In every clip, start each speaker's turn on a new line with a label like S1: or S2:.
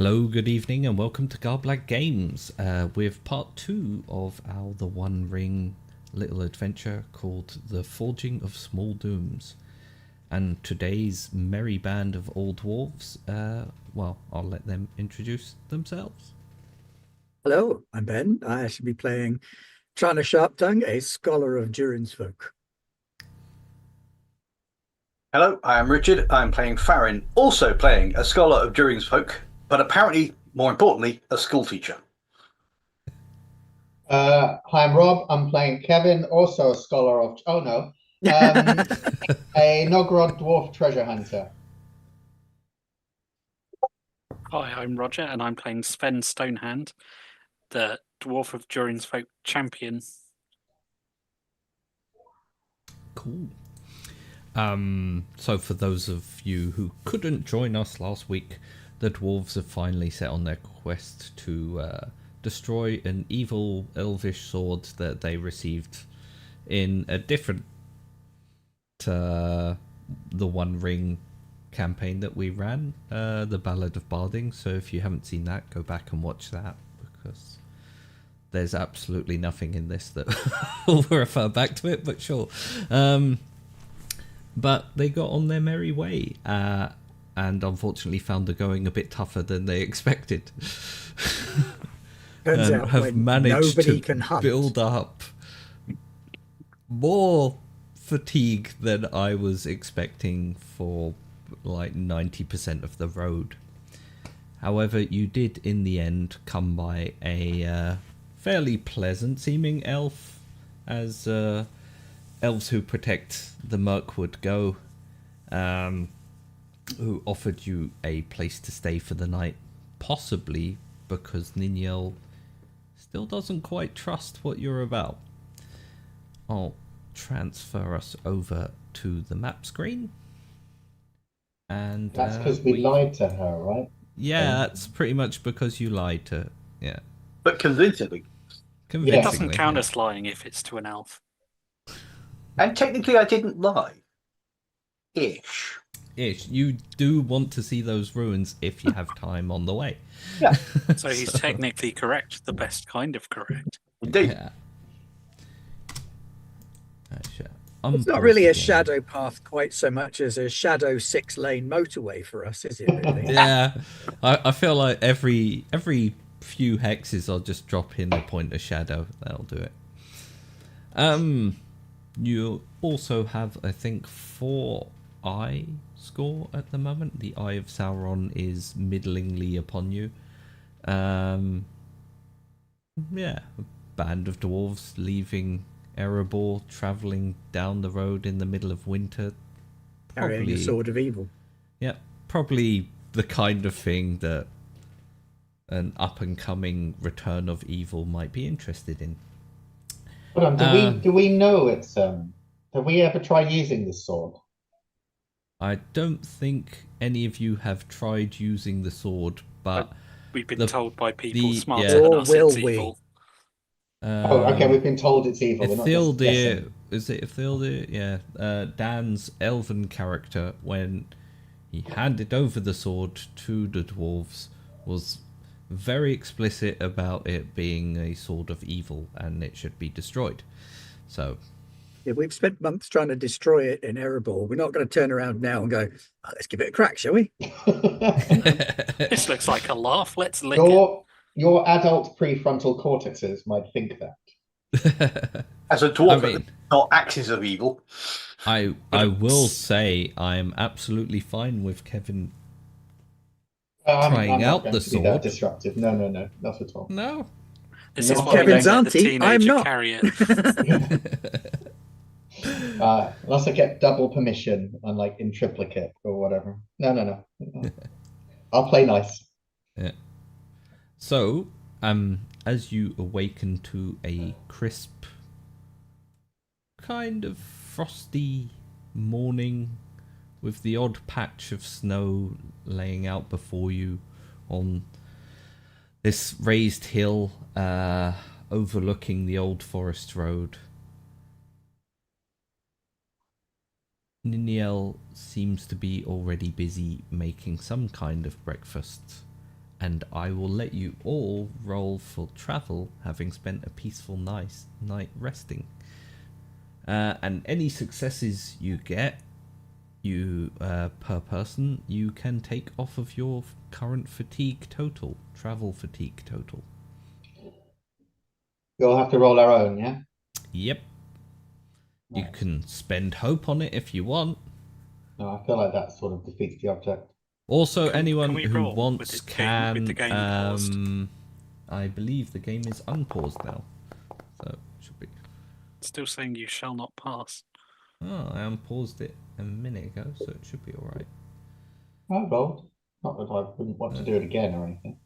S1: Hello, good evening, and welcome to Garblag Games with part 2 of our The One Ring little adventure called The Forging of Small Dooms. And today's merry band of old dwarves, well, I'll let them introduce themselves.
S2: Hello, I'm Ben. I should be playing Trana Sharptongue, a scholar of Durin's folk.
S3: Hello, I am Richard. I'm playing Farron, also playing a scholar of Durin's folk, but apparently, more importantly, a schoolteacher.
S4: Hi, I'm Rob. I'm playing Kevin, also a scholar of... Oh, no. A Nogrod dwarf treasure hunter.
S5: Hi, I'm Roger, and I'm playing Sven Stonehand, the Dwarf of Durin's Folk champion.
S1: Cool. So for those of you who couldn't join us last week, the dwarves have finally set on their quest to destroy an evil elvish sword that they received in a different The One Ring campaign that we ran, the Ballad of Barding. So if you haven't seen that, go back and watch that, because there's absolutely nothing in this that will refer back to it, but sure. But they got on their merry way, and unfortunately found the going a bit tougher than they expected.
S2: Turns out
S1: have
S2: when
S1: managed
S2: nobody
S1: to
S2: can hunt.
S1: build up more fatigue than I was expecting for like 90% of the road. However, you did in the end come by a fairly pleasant seeming elf, as elves who protect the Mirkwood go, who offered you a place to stay for the night, possibly because Niniel still doesn't quite trust what you're about. I'll transfer us over to the map screen. And
S4: That's because we lied to her, right?
S1: Yeah, that's pretty much because you lied to... Yeah.
S3: But convincingly.
S5: It doesn't count as lying if it's to an elf.
S3: And technically, I didn't lie. Ish.
S1: You do want to see those ruins if you have time on the way.
S3: Yeah.
S5: So he's technically correct, the best kind of correct.
S3: Indeed.
S1: Yeah.
S2: It's not really a shadow path quite so much as a shadow 6-lane motorway for us, is it really?
S1: Yeah. I feel like every few hexes I'll just drop in a point of shadow. That'll do it. You also have, I think, 4 eye score at the moment. The Eye of Sauron is middlingly upon you. Yeah, a band of dwarves leaving Erebor, travelling down the road in the middle of winter.
S2: Carrying the sword of evil.
S1: Yeah, probably the kind of thing that an up-and-coming return of evil might be interested in.
S4: Hold on, do we know it's... Have we ever tried using this sword?
S1: I don't think any of you have tried using the sword, but
S5: we've been told by people smarter than us
S2: will
S5: it's
S2: we?
S5: evil.
S4: Okay, we've been told it's evil.
S1: Ithildir, is it Ithildir? Yeah. Dan's elven character, when he handed over the sword to the dwarves, was very explicit about it being a sword of evil and it should be destroyed. So...
S2: Yeah, we've spent months trying to destroy it in Erebor. We're not going to turn around now and go, oh, let's give it a crack, shall we?
S5: This looks like a laugh. Let's lick
S4: it. Your adult prefrontal cortexes might think that.
S3: As a dwarf, not axis of evil.
S1: I will say I am absolutely fine with Kevin trying out the sword.
S4: That disruptive. No, not at all.
S1: No.
S5: This is why
S2: Kevin's
S5: we don't
S2: auntie.
S5: let the
S2: I'm
S5: teenager
S2: not.
S5: carry it.
S4: Unless I get double permission and like in triplicate or whatever. No. I'll play nice.
S1: Yeah. So, as you awaken to a crisp, kind of frosty morning, with the odd patch of snow laying out before you on this raised hill overlooking the old forest road, Niniel seems to be already busy making some kind of breakfast, and I will let you all roll for travel, having spent a peaceful night resting. And any successes you get, per person, you can take off of your current fatigue total, travel fatigue total.
S4: We'll have to roll our own, yeah?
S1: Yep. You
S4: Right.
S1: can spend hope on it if you want.
S4: No, I feel like that sort of defeats the object.
S1: Also,
S5: Can
S1: anyone
S5: we
S1: who
S5: roll
S1: wants
S5: with the
S1: can.
S5: game paused?
S1: I believe the game is unpaused now, so it should be.
S5: Still saying you shall not pass.
S1: Oh, I unpaused it a minute ago, so it should be all right.
S4: I rolled. Not that I wouldn't want to do it again or anything.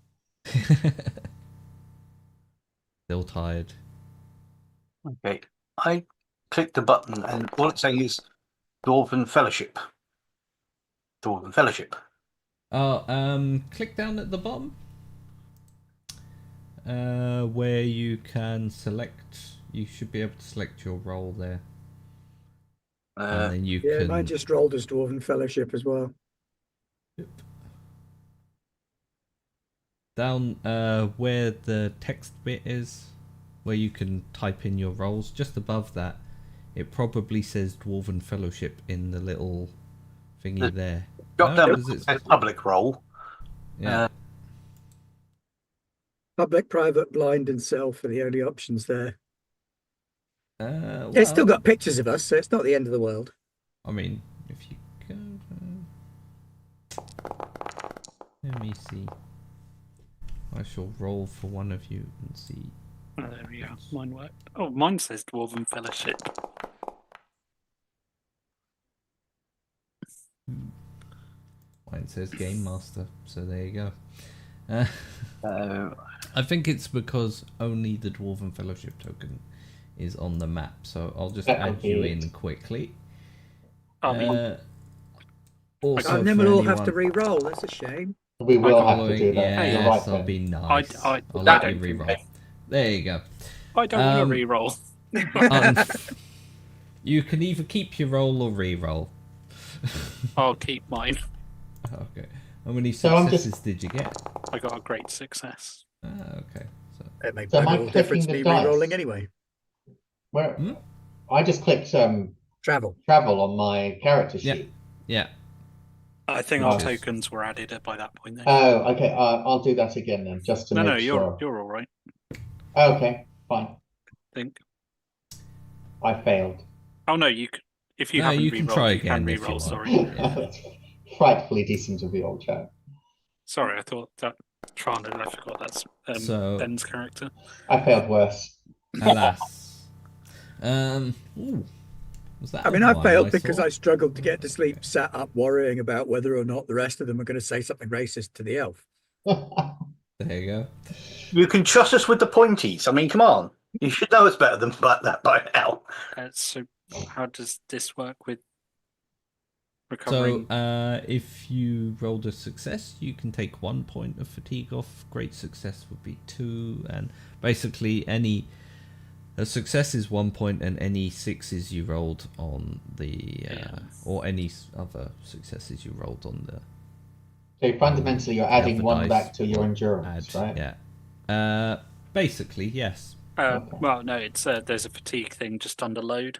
S1: Still tired.
S3: Okay. I clicked the button, and all it's saying is Dwarven Fellowship. Dwarven Fellowship.
S1: Oh, click down at the bottom. Where you can select. You should be able to select your role there. And then you
S2: Yeah,
S1: can.
S2: mine just rolled as Dwarven Fellowship as well.
S1: Yep. Down where the text bit is, where you can type in your roles, just above that, it probably says Dwarven Fellowship in the little thingy there.
S3: Got
S1: No,
S3: down
S1: does it?
S3: as public role.
S1: Yeah.
S2: Public, private, blind, and self are the only options there.
S1: Well,
S2: It's still got pictures of us, so it's not the end of the world.
S1: I mean, if you go. Let me see. I shall roll for one of you and see.
S5: Oh, there we go. Mine worked. Oh, mine says Dwarven Fellowship.
S1: Mine says Game Master, so there you go. I think it's because only the Dwarven Fellowship token is on the map, so I'll just add you in quickly.
S5: I mean,
S1: Also,
S2: And then
S1: for
S2: we'll all
S1: anyone
S2: have to re-roll. That's a shame.
S4: We will have to
S1: following,
S4: do that.
S1: yes,
S4: You're right,
S1: I'll
S4: Ben.
S1: be nice.
S5: I
S1: I'll let you
S5: don't think
S1: reroll. There you go.
S5: I don't want to re-roll.
S1: You can either keep your roll or re-roll.
S5: I'll keep mine.
S1: Okay. How many
S4: So I'm
S1: successes did you get?
S5: I got a great success.
S1: Okay. So
S2: It makes
S4: So am I
S2: no difference
S4: clicking
S2: me
S4: the dice?
S2: re-rolling anyway.
S4: Where
S1: Hmm?
S4: I just clicked
S2: Travel.
S4: travel on my character sheet.
S1: yeah.
S5: I think our
S4: Nice.
S5: tokens were added by that point then.
S4: Oh, okay. I'll do that again then, just to
S5: no,
S4: make sure.
S5: you're all right.
S4: Okay, fine.
S5: I think.
S4: I failed.
S5: Oh no, you. If you
S1: No,
S5: haven't
S1: you can
S5: re-rolled,
S1: try
S5: you can
S1: again if you
S5: re-roll.
S1: want.
S5: Sorry.
S1: Yeah.
S4: Frightfully decent of the old chap.
S5: Sorry, I thought that Trana. I forgot that's
S1: So-
S5: Ben's character.
S4: I failed worse.
S1: Alas. Ooh. Was that
S2: I mean,
S1: a
S2: I
S1: one
S2: failed because
S1: saw?
S2: I struggled to get to sleep, sat up worrying about whether or not the rest of them are going to say something racist to the elf.
S1: There you go.
S3: You can trust us with the pointies. I mean, come on. You should know us better than that by now.
S5: So, how does this work with
S1: So,
S5: recovering?
S1: if you rolled a success, you can take 1 point of fatigue off. Great success would be 2, and basically a success is 1 point, and any sixes you rolled on the or any other successes you rolled on the.
S4: So fundamentally, you're adding
S1: other
S4: one
S1: dice
S4: back to your
S1: will
S4: endurance, right?
S1: Yeah. Basically, yes.
S4: Okay.
S5: Well, no, it's there's a fatigue thing just under load.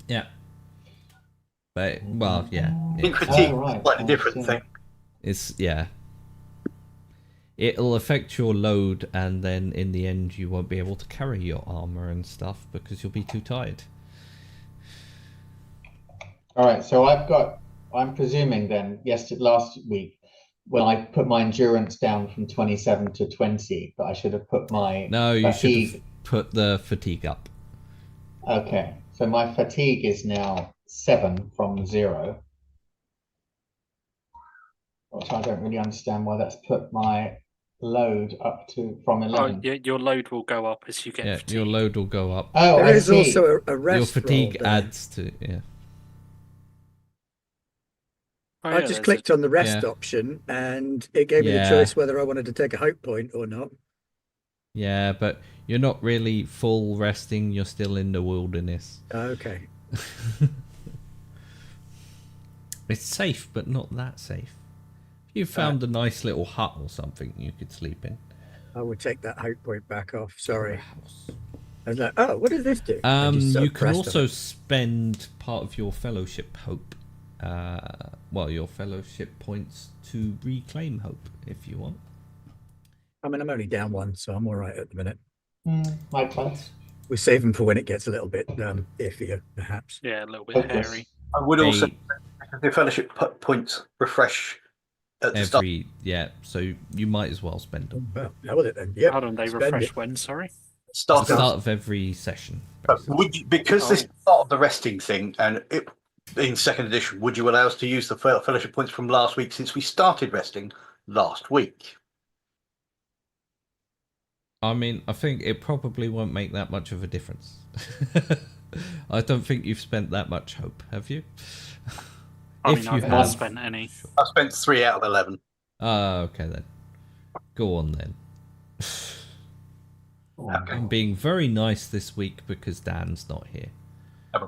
S1: Yeah. But well, yeah.
S3: I think
S1: It's,
S3: fatigue
S4: right.
S3: is slightly
S4: I
S3: different
S4: see.
S3: thing.
S1: it's yeah. It'll affect your load, and then in the end, you won't be able to carry your armor and stuff because you'll be too tired.
S4: All right. So I'm presuming then, last week, when I put my endurance down from 27 to 20, that I should have put my
S1: No, you should
S4: fatigue.
S1: have put the fatigue up.
S4: Okay. So my fatigue is now 7 from 0. Which I don't really understand why that's put my load up to from 11.
S5: Oh, your load will go up as you get
S1: Yeah,
S5: fatigue.
S1: your load will go up.
S4: Oh,
S2: There
S4: I
S2: is
S4: see.
S2: also a rest
S1: Your fatigue
S2: roll there.
S1: adds to
S5: Oh,
S2: I
S5: yeah,
S2: just
S5: there's
S2: clicked on the rest
S1: Yeah.
S2: option, and it gave me the
S1: Yeah.
S2: choice whether I wanted to take a hope point or not.
S1: Yeah, but you're not really full resting. You're still in the wilderness.
S2: Okay.
S1: It's safe, but not that safe. You found a nice little hut or something you could sleep in.
S2: I would take that hope point back off. Sorry.
S1: House.
S2: I was like, oh, what does this do? I just sort
S1: You
S2: of
S1: can
S2: pressed on
S1: also
S2: it.
S1: spend part of your fellowship hope, your fellowship points to reclaim hope if you want.
S2: I mean, I'm only down one, so I'm all right at the minute.
S4: My class.
S2: We save them for when it gets a little bit iffier, perhaps.
S5: Yeah, a little bit
S4: Hopeless.
S5: hairy.
S3: I would also
S1: Hey,
S3: the fellowship points refresh at the start.
S1: so you might as well spend them.
S2: Well, hell with it then. Yep.
S5: Hold on, they
S2: spend
S5: refresh
S2: it.
S5: when? Sorry.
S1: Start
S3: Start
S1: of every session.
S3: but
S1: basically.
S3: would you, because this is part of the resting thing, and it, in second edition, would you allow us to use the fellowship points from last week since we started resting last week?
S1: I mean, I think it probably won't make that much of a difference. I don't think you've spent that much hope, have you?
S5: I mean, I've not spent any.
S3: I spent 3 out of 11.
S1: Okay then. Go on then.
S3: Okay.
S1: I'm being very nice this week because Dan's not here.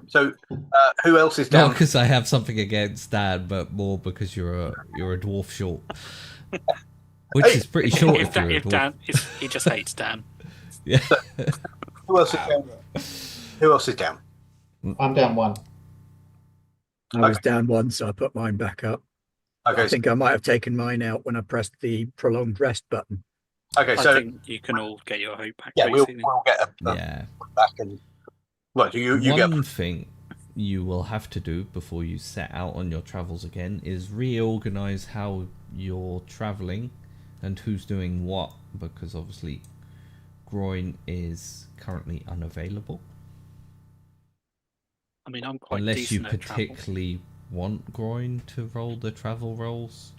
S3: So, who else is
S1: Not
S3: down?
S1: because I have something against Dan, but more because you're a dwarf short, which is pretty short if you're a dwarf.
S5: Dan, he just hates Dan.
S1: Yeah.
S3: Who else is down? Who else is down?
S4: I'm down one.
S2: I was down one, so I put mine back up.
S3: Okay.
S2: I think I might have taken mine out when I pressed the prolonged rest button.
S3: Okay.
S5: I
S3: So
S5: think you can all get your hope back.
S3: yeah, we'll
S5: basically.
S3: get a
S1: Yeah.
S3: back and well, you get
S1: One thing you will have to do before you set out on your travels again is reorganize how you're traveling and who's doing what, because obviously Groin is currently unavailable.
S5: I mean, I'm quite
S1: Unless you
S5: decent at travel.
S1: particularly want Groin to roll the travel rolls.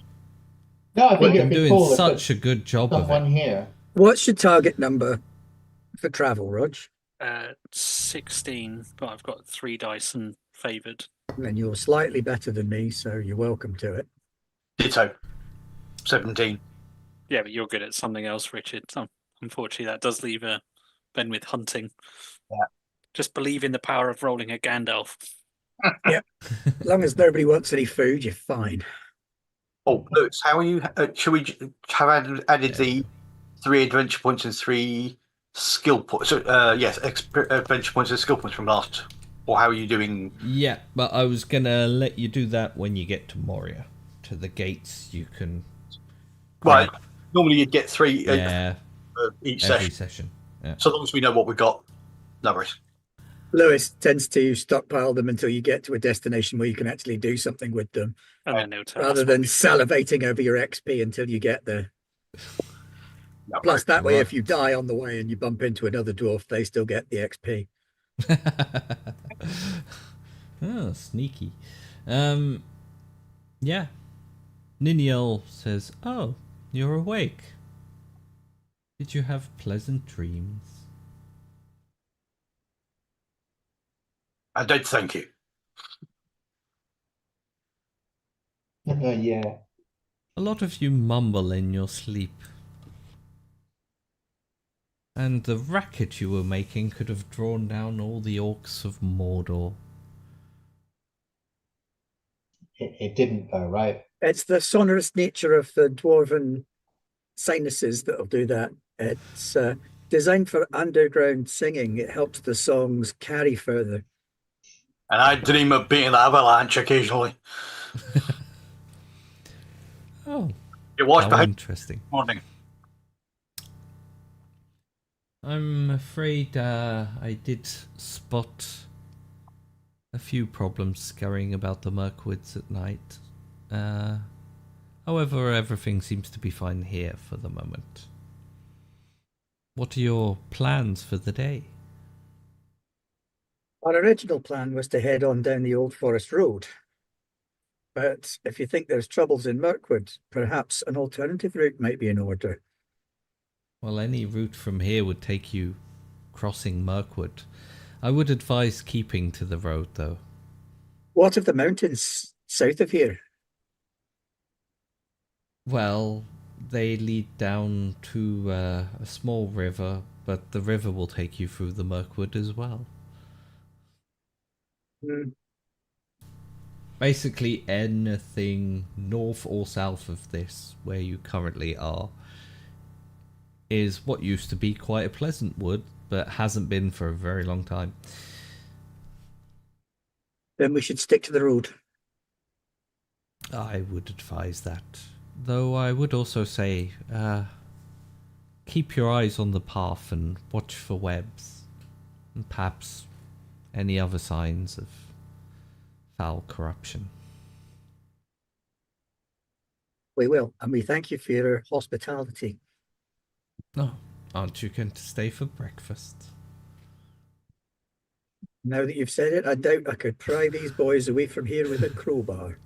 S4: No, I think
S1: You've
S4: it'd
S1: been
S4: be
S1: doing
S4: cool if
S1: such a good job of
S4: someone
S1: it.
S4: here.
S2: What's your target number for travel, Rog?
S5: 16, but I've got 3 dice and favoured.
S2: And you're slightly better than me, so you're welcome to it.
S3: ditto. 17.
S5: Yeah, but you're good at something else, Richard. So unfortunately, that does leave Ben with hunting.
S3: Yeah.
S5: Just believe in the power of rolling a Gandalf.
S2: As long as nobody wants any food, you're fine.
S3: Oh, Lewis, how are you? Should we have added the 3 adventure points and 3 skill points? So, yes, adventure points and skill points from last. Or how are you doing?
S1: Yeah, but I was gonna let you do that when you get to Moria. To the gates, you can.
S3: Right. Normally you'd get 3
S1: Yeah,
S3: each
S1: every
S3: session.
S1: session. Yeah.
S3: So long as we know what we've got. No worries.
S2: Lewis tends to stockpile them until you get to a destination where you can actually do something with them,
S5: And then they'll tell
S2: rather
S5: us
S2: than
S5: what
S2: salivating over your XP until you get there.
S3: No
S2: Plus, that way,
S1: Right.
S2: if you die on the way and you bump into another dwarf, they still get the XP.
S1: Oh, sneaky. Yeah. Niniel says, "Oh, you're awake. Did you have pleasant dreams?"
S3: I don't thank you.
S4: Yeah.
S1: A lot of you mumble in your sleep. And the racket you were making could have drawn down all the orcs of Mordor.
S4: It didn't though, right?
S2: It's the sonorous nature of the dwarven sinuses that'll do that. It's designed for underground singing. It helps the songs carry further.
S3: And I dream of being an avalanche occasionally.
S1: Oh,
S3: You watch
S1: how
S3: behind
S1: interesting.
S3: this morning.
S1: I'm afraid I did spot a few problems scurrying about the Mirkwoods at night. However, everything seems to be fine here for the moment. What are your plans for the day?
S2: Our original plan was to head on down the Old Forest Road. But if you think there's troubles in Mirkwood, perhaps an alternative route might be in order.
S1: Well, any route from here would take you crossing Mirkwood. I would advise keeping to the road, though.
S2: What of the mountains south of here?
S1: Well, they lead down to a small river, but the river will take you through the Mirkwood as well. basically anything north or south of this, where you currently are, is what used to be quite a pleasant wood, but hasn't been for a very long time.
S2: Then we should stick to the road.
S1: I would advise that. Though I would also say, keep your eyes on the path and watch for webs. And perhaps any other signs of foul corruption.
S2: We will, and we thank you for your hospitality.
S1: Oh, aren't you going to stay for breakfast?
S2: Now that you've said it, I doubt I could pry these boys away from here with a crowbar.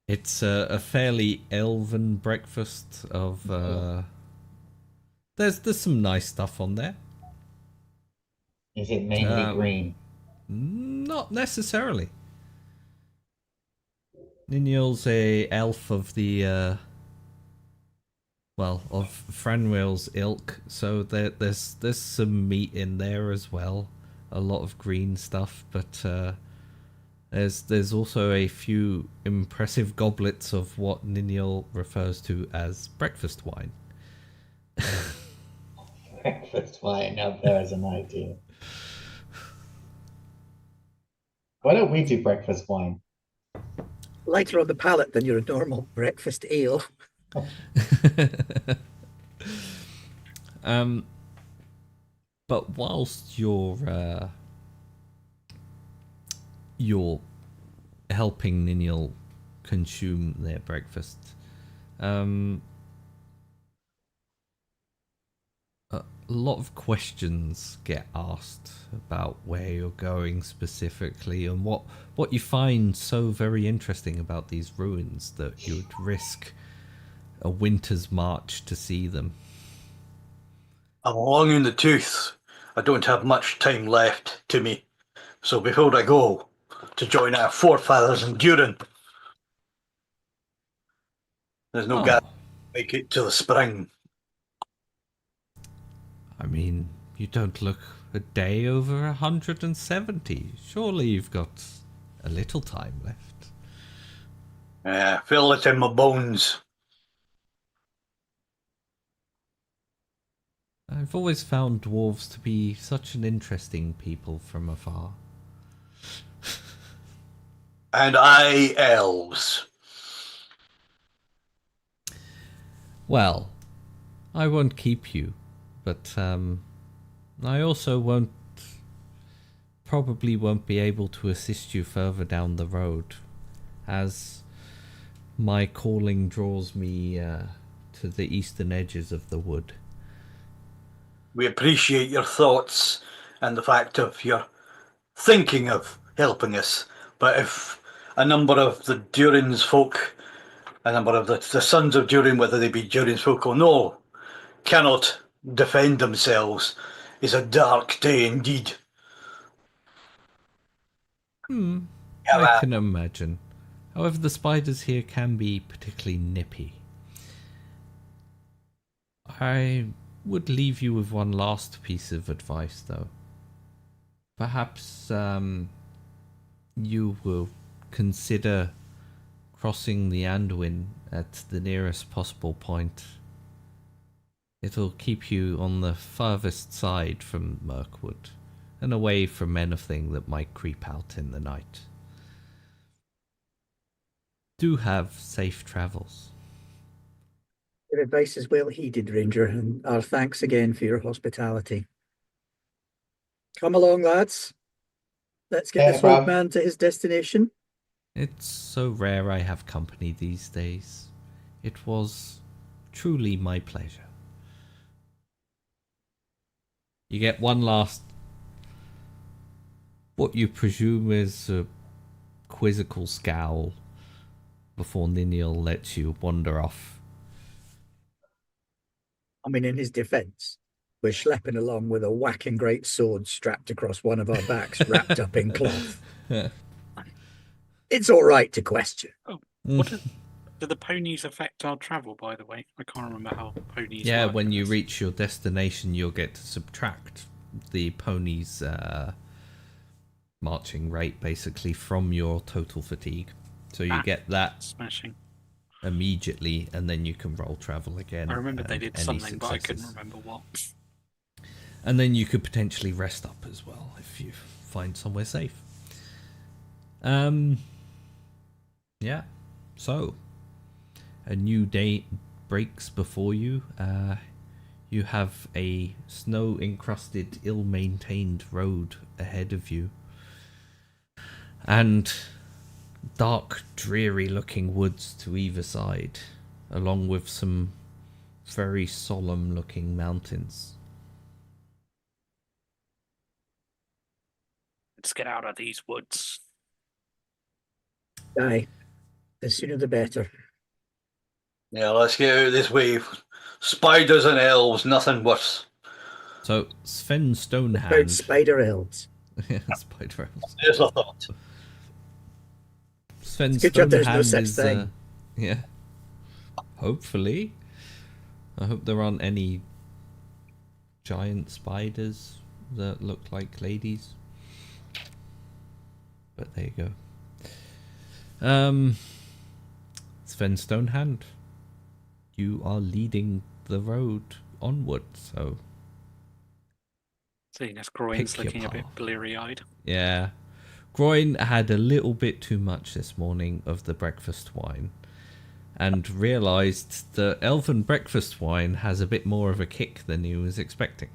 S1: It's a fairly elven breakfast of... There's some nice stuff on there.
S4: Is it mainly green?
S1: Not necessarily. Ninil's a elf of the... of Franwell's ilk, so there's some meat in there as well. A lot of green stuff, but there's also a few impressive goblets of what Ninil refers to as breakfast wine.
S4: Breakfast wine, now there's an idea. Why don't we do breakfast wine?
S2: Lighter on the palate than your normal breakfast ale.
S1: But whilst you're helping Ninil consume their breakfast, a lot of questions get asked about where you're going specifically and what you find so very interesting about these ruins that you'd risk a winter's march to see them.
S3: I'm long in the tooth. I don't have much time left to me. So before I go to join our forefathers in Durin, there's no guarantee make it to the spring.
S1: I mean, you don't look a day over 170. Surely you've got a little time left.
S3: Feel it in my bones.
S1: I've always found dwarves to be such an interesting people from afar.
S3: And I elves.
S1: Well, I won't keep you, but I also probably won't be able to assist you further down the road, as my calling draws me to the eastern edges of the wood.
S3: We appreciate your thoughts and the fact of your thinking of helping us. But if a number of the Durin's folk, a number of the sons of Durin, whether they be Durin's folk or no, cannot defend themselves, is a dark day indeed.
S1: I can imagine. However, the spiders here can be particularly nippy. I would leave you with one last piece of advice, though. Perhaps you will consider crossing the Anduin at the nearest possible point. It'll keep you on the farthest side from Mirkwood, and away from anything that might creep out in the night. Do have safe travels.
S2: Your advice is well heeded, Ranger, and our thanks again for your hospitality. Come along, lads. Let's get this old man to his destination.
S1: It's so rare I have company these days. It was truly my pleasure. You get one last, what you presume is a quizzical scowl before Ninil lets you wander off.
S2: I mean, in his defence, we're schlepping along with a whacking great sword strapped across one of our backs, wrapped up in cloth. It's all right to question.
S5: Oh, do the ponies affect our travel, by the way? I can't remember how ponies work.
S1: When you reach your destination, you'll get to subtract the ponies' marching rate basically from your total fatigue. So you get that
S5: Smashing.
S1: immediately, and then you can roll travel again.
S5: I remember they
S1: and
S5: did
S1: any
S5: something, but I couldn't
S1: successes.
S5: remember what.
S1: And then you could potentially rest up as well if you find somewhere safe. Yeah. So a new day breaks before you. You have a snow-encrusted, ill-maintained road ahead of you. And dark, dreary-looking woods to either side, along with some very solemn-looking mountains.
S5: Let's get out of these woods.
S2: Aye. The sooner the better.
S3: Yeah, let's get out of this way. Spiders and elves, nothing worse.
S1: So, Sven
S2: About
S1: Stonehand...
S2: spider elves.
S1: Spider elves.
S3: There's a thought.
S1: Sven
S2: It's a good job there's no
S1: Stonehand
S2: such
S1: is...
S2: thing.
S1: yeah. Hopefully. I hope there aren't any giant spiders that look like ladies. But there you go. Sven Stonehand, you are leading the road onward, so
S5: Seeing as Groin's
S1: Pick your
S5: looking a bit
S1: path.
S5: bleary-eyed.
S1: yeah. Groin had a little bit too much this morning of the breakfast wine and realised the elven breakfast wine has a bit more of a kick than he was expecting.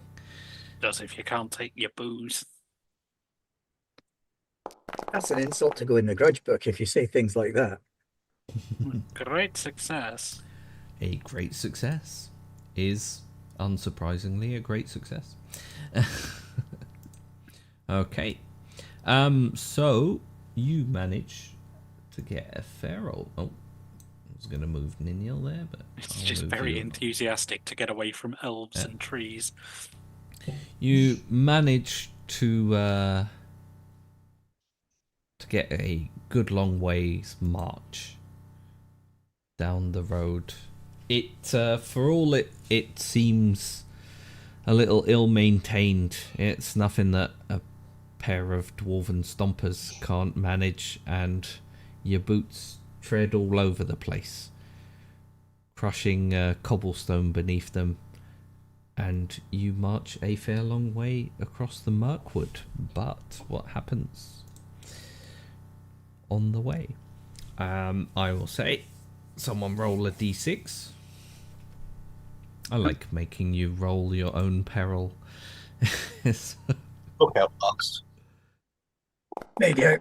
S5: Does if you can't take your booze.
S2: That's an insult to go in the grudge book if you say things like that.
S5: Great success.
S1: A great success is, unsurprisingly, a great success. Okay. So you manage to get a feral. Oh, I was going to move Niniel there, but
S5: It's
S1: I'll
S5: just
S1: move
S5: very
S1: you.
S5: enthusiastic to get away from elves
S1: Yeah.
S5: and trees.
S1: You manage to get a good long ways march down the road. It for all it seems a little ill-maintained, it's nothing that a pair of dwarven stompers can't manage, and your boots tread all over the place, crushing cobblestone beneath them, and you march a fair long way across the Mirkwood. But what happens on the way? I will say, someone roll a d6. I like making you roll your own peril.
S3: Look out, Bugs.
S2: There you go.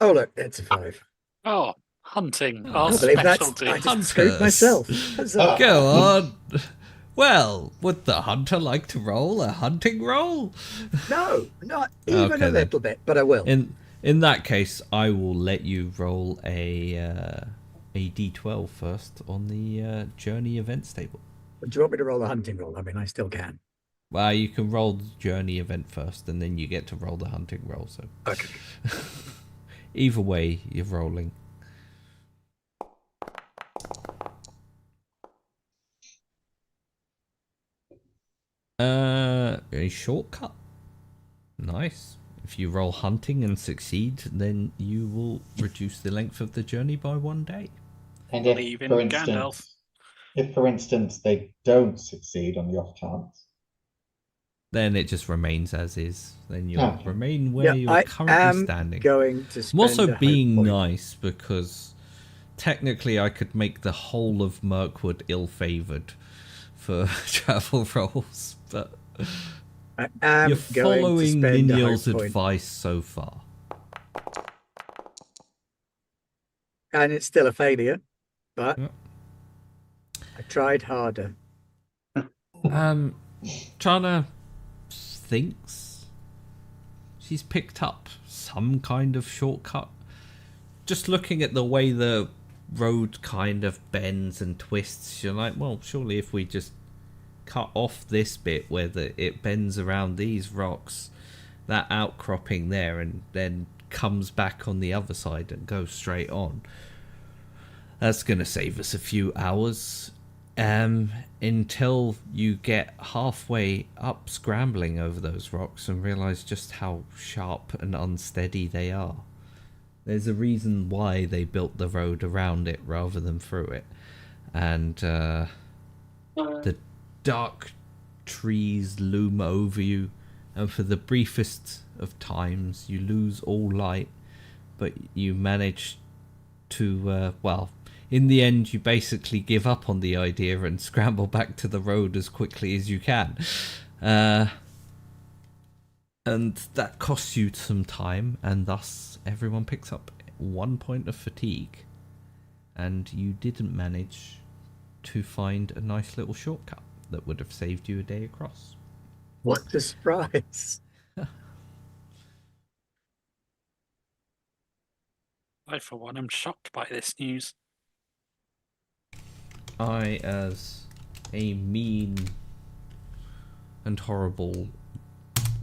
S2: Oh, look, it's a 5.
S5: Oh, hunting,
S1: Oh,
S5: our
S2: I believe that's.
S5: specialty.
S2: I just screwed
S1: Hunters.
S2: myself. Huzzah.
S1: Go on. Well, would the hunter like to roll a hunting roll?
S2: No, not even
S1: Okay,
S2: a
S1: then.
S2: little bit, but I will.
S1: In that case, I will let you roll a d12 first on the journey events table.
S2: Do you want me to roll a hunting roll? I mean, I still can.
S1: Well, you can roll the journey event first, and then you get to roll the hunting roll. So
S2: Okay.
S1: either way, you're rolling. A shortcut. Nice. If you roll hunting and succeed, then you will reduce the length of the journey by 1 day.
S4: And
S5: Believe in Gandalf.
S4: if for instance they don't succeed on the off chance,
S1: Then it just remains as is. Then you'll
S4: Okay.
S1: remain where you're
S2: I
S1: currently
S2: am
S1: standing.
S2: going to
S1: I'm
S2: spend
S1: also
S2: a hope
S1: being
S2: point.
S1: nice because technically I could make the whole of Mirkwood ill-favoured for travel rolls, but
S2: I am
S1: you're
S2: going to
S1: following
S2: spend a
S1: Niniel's
S2: hope point.
S1: advice so far.
S2: And it's still a failure, but
S1: Yep.
S2: I tried harder.
S1: Chana thinks she's picked up some kind of shortcut. Just looking at the way the road kind of bends and twists, you're like, well, surely if we just cut off this bit where it bends around these rocks, that outcropping there, and then comes back on the other side and goes straight on, that's going to save us a few hours. Until you get halfway up scrambling over those rocks and realize just how sharp and unsteady they are. There's a reason why they built the road around it rather than through it. And the dark trees loom over you, and for the briefest of times you lose all light, but you manage to, in the end you basically give up on the idea and scramble back to the road as quickly as you can. And that costs you some time, and thus everyone picks up 1 point of fatigue. And you didn't manage to find a nice little shortcut that would have saved you a day across.
S2: What a surprise.
S5: I, for one, am shocked by this news.
S1: I, as a mean and horrible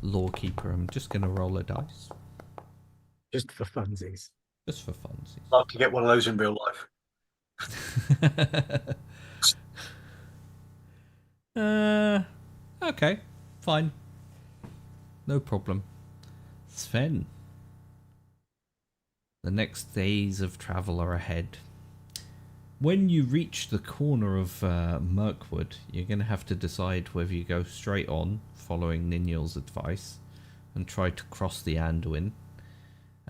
S1: lawkeeper, I'm just going to roll a dice.
S2: Just for funsies.
S1: Just for funsies.
S3: I'd like to get one of those in real life.
S1: Okay, fine. No problem. Sven. The next days of travel are ahead. When you reach the corner of Mirkwood, you're going to have to decide whether you go straight on, following Ninjal's advice, and try to cross the Anduin,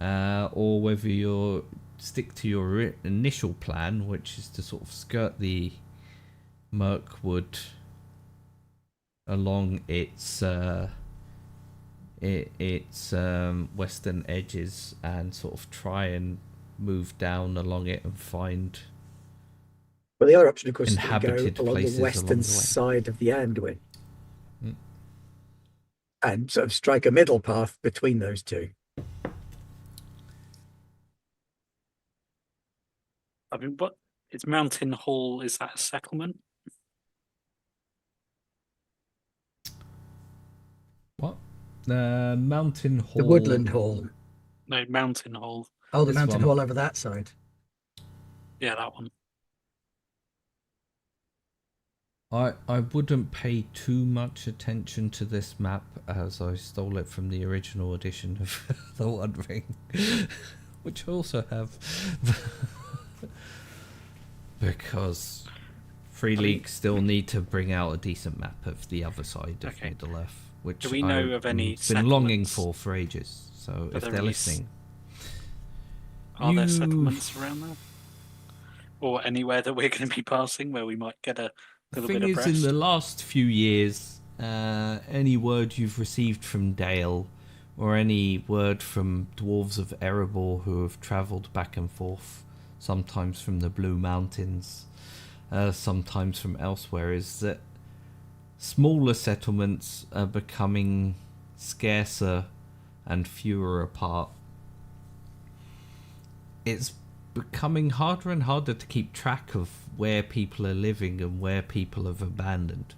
S1: or whether you'll stick to your initial plan, which is to sort of skirt the Mirkwood along its western edges and sort of try and move down along it and find
S2: Well, the other option, of course, is to
S1: inhabited
S2: go along
S1: places
S2: the western
S1: along the way.
S2: side of the Anduin.
S1: Mm.
S2: And sort of strike a middle path between those two.
S5: I mean, what is Mountain Hall? Is that a settlement?
S1: What? Mountain Hall.
S2: The Woodland Hall.
S5: No, Mountain Hall.
S2: Oh, the
S1: This
S2: Mountain
S1: one.
S2: Hall over that side.
S5: Yeah, that one.
S1: I wouldn't pay too much attention to this map, as I stole it from the original edition of The One Ring, which I also have. Because Free League still need to bring out a decent map of the other side of
S5: Okay.
S1: Middle Earth, which
S5: Do we know of any
S1: I've been longing
S5: settlements?
S1: for ages. So if
S5: there
S1: they're
S5: any
S1: listening,
S5: Are there
S1: You-
S5: settlements around there? Or anywhere that we're going to be passing where we might get a
S1: the
S5: little
S1: thing
S5: bit of
S1: is, in
S5: rest?
S1: the last few years, any word you've received from Dale, or any word from dwarves of Erebor who have travelled back and forth, sometimes from the Blue Mountains, sometimes from elsewhere, is that smaller settlements are becoming scarcer and fewer apart. It's becoming harder and harder to keep track of where people are living and where people have abandoned.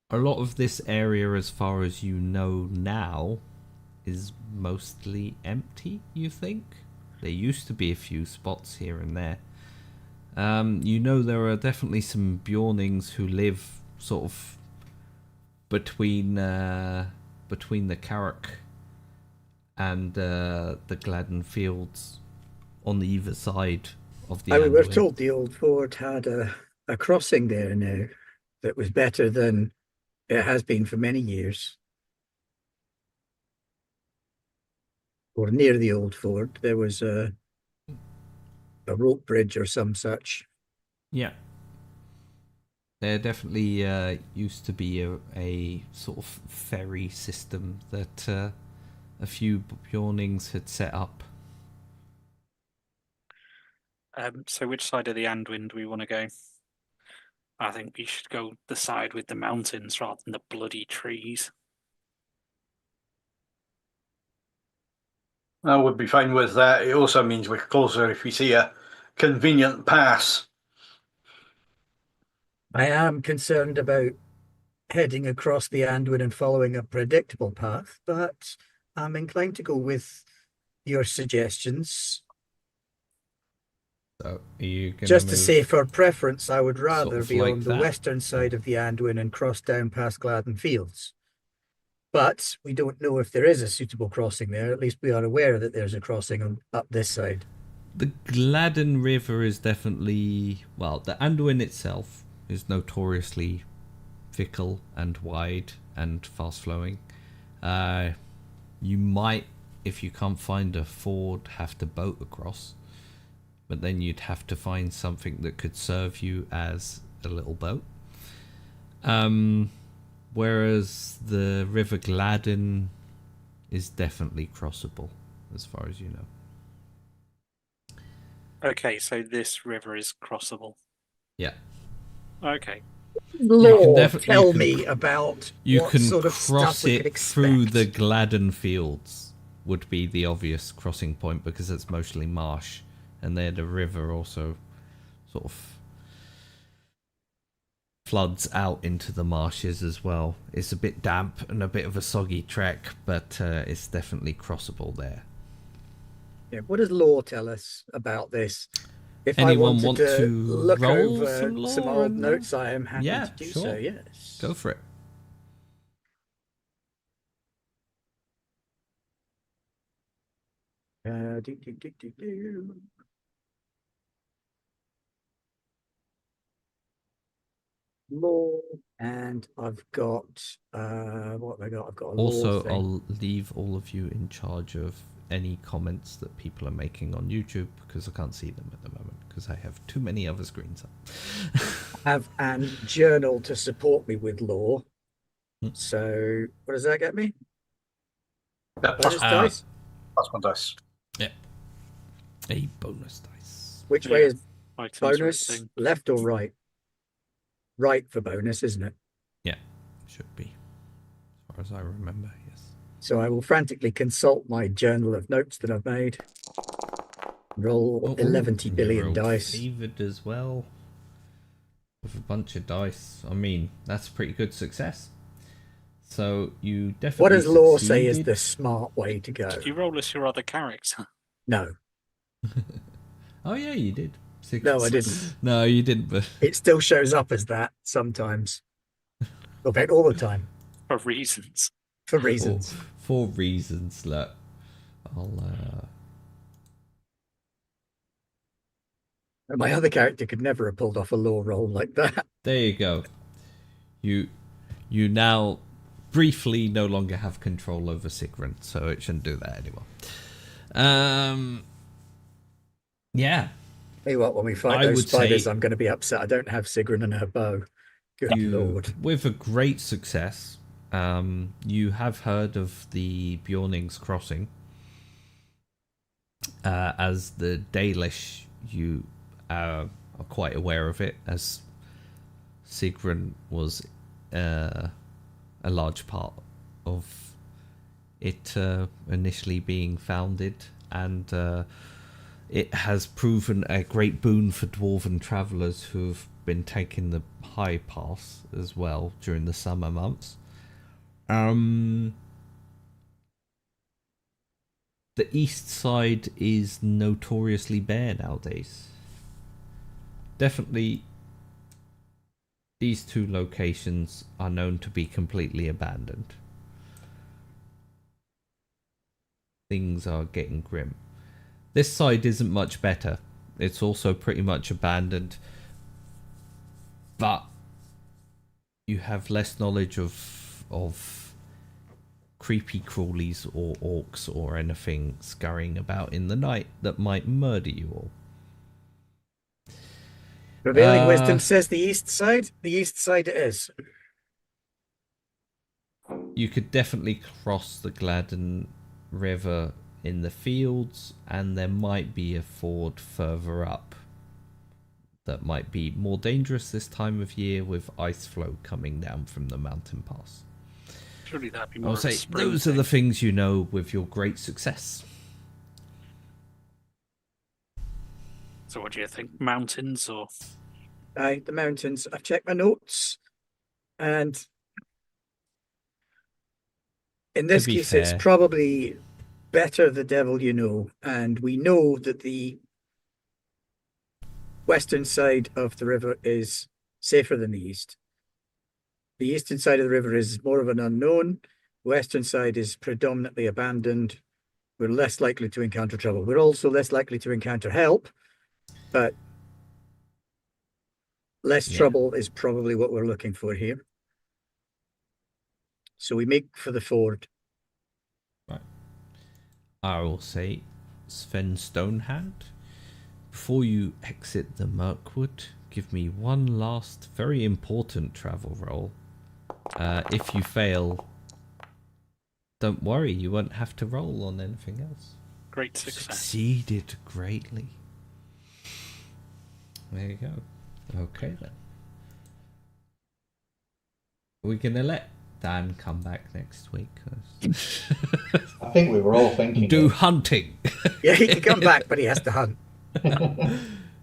S1: A lot of this area, as far as you know now, is mostly empty, you think? There used to be a few spots here and there. You know, there are definitely some Bjornings who live sort of between the Carrick and the Gladden Fields on either side of the
S2: We were
S1: Anduin.
S2: told the old fort had a crossing there now that was better than it has been for many years. Or near the old fort, there was a rope bridge or some such.
S1: Yeah. There definitely used to be a sort of ferry system that a few Bjornings had set up.
S5: So which side of the Anduin do we want to go? I think we should go the side with the mountains rather than the bloody trees.
S3: I would be fine with that. It also means we're closer if we see a convenient pass.
S2: I am concerned about heading across the Anduin and following a predictable path, but I'm inclined to go with your suggestions.
S1: So are you gonna
S2: Just to
S1: move
S2: say, for preference, I would rather
S1: of
S2: be
S1: like
S2: on the
S1: that?
S2: western side of the Anduin and cross down past Gladden Fields. But we don't know if there is a suitable crossing there. At least we are aware that there's a crossing up this side.
S1: The Gladden River is definitely, well, the Anduin itself is notoriously fickle and wide and fast flowing. You might, if you can't find a ford, have to boat across, but then you'd have to find something that could serve you as a little boat. Whereas the River Gladden is definitely crossable, as far as you know.
S5: Okay, so this river is crossable.
S1: Yeah.
S5: Okay.
S2: Lord, tell me about
S1: You
S2: what
S1: can
S2: sort of stuff
S1: cross
S2: we could
S1: it through the
S2: expect.
S1: Gladden Fields would be the obvious crossing point because it's mostly marsh, and there the river also sort of floods out into the marshes as well. It's a bit damp and a bit of a soggy trek, but it's definitely crossable there.
S2: Yeah, what does law tell us about this? If
S1: Anyone
S2: I wanted
S1: want
S2: to
S1: to
S2: look
S1: roll
S2: over
S1: some
S2: some
S1: lore
S2: old
S1: and,
S2: notes, I am happy
S1: yeah,
S2: to do
S1: sure.
S2: so, yes.
S1: Go for it.
S2: Do, do, do, do, do. Law, and I've got what have I got? I've got a law
S1: Also,
S2: thing.
S1: I'll leave all of you in charge of any comments that people are making on YouTube because I can't see them at the moment because I have too many other screens up.
S2: Have an journal to support me with law.
S1: Hmm.
S2: So what does that get me?
S3: Plus
S2: Bonus dice?
S3: +1 dice.
S1: Yeah. A bonus dice.
S2: Which
S5: Yeah.
S2: way is
S5: Items
S2: bonus?
S5: thing.
S2: Left or right? Right for bonus, isn't it?
S1: Yeah, should be. As far as I remember, yes.
S2: So I will frantically consult my journal of notes that I've made. Roll 11
S1: and you
S2: billion
S1: rolled
S2: dice.
S1: Favored as well. With a bunch of dice. I mean, that's a pretty good success. So you definitely
S2: What does law say is
S1: succeeded.
S2: the smart way to go?
S5: Did you roll us your other character?
S2: No.
S1: Oh yeah, you did.
S2: No, I didn't.
S1: No, you didn't, but
S2: It still shows up as that sometimes. In fact, all the time.
S5: For reasons.
S2: For reasons.
S1: for reasons. Look, I'll
S2: And my other character could never have pulled off a law roll like that.
S1: there you go. You now briefly no longer have control over Sigrun, so it shouldn't do that anymore. Yeah.
S2: Hey, what? When we fight
S1: I
S2: those
S1: would
S2: spiders,
S1: say
S2: I'm going to be upset. I don't have Sigrun and her bow. Good lord.
S1: With a great success, you have heard of the Bjorning's Crossing. As the Dalish, you are quite aware of it, as Sigrun was a large part of it initially being founded, and it has proven a great boon for dwarven travellers who've been taking the high pass as well during the summer months. The east side is notoriously bare nowadays. Definitely, these two locations are known to be completely abandoned. Things are getting grim. This side isn't much better. It's also pretty much abandoned. But you have less knowledge of creepy crawlies or orcs or anything scurrying about in the night that might murder you all.
S2: Prevailing wisdom says the east side. The east side it is.
S1: You could definitely cross the Gladden River in the fields, and there might be a ford further up that might be more dangerous this time of year with ice flow coming down from the mountain pass.
S5: Surely that'd be
S1: I
S5: more
S1: would
S5: of a
S1: say
S5: spring
S1: those are the
S5: thing.
S1: things you know with your great success.
S5: So what do you think? Mountains or
S2: Aye, the mountains. I've checked my notes, and in this
S1: be
S2: case, it's
S1: fair-
S2: probably better the devil you know, and we know that the western side of the river is safer than the east. The eastern side of the river is more of an unknown. Western side is predominantly abandoned. We're less likely to encounter trouble. We're also less likely to encounter help, but less trouble is probably what we're looking for here. So we make for the ford.
S1: Right. I will say, Sven Stonehand, before you exit the Mirkwood, give me one last very important travel roll. If you fail, don't worry, you won't have to roll on anything else.
S5: Great success.
S1: Succeeded greatly. There you go. Okay then. We're gonna let Dan come back next week.
S4: I think we were all thinking
S1: Do
S4: it.
S1: hunting.
S2: Yeah, he can come back, but he has to hunt.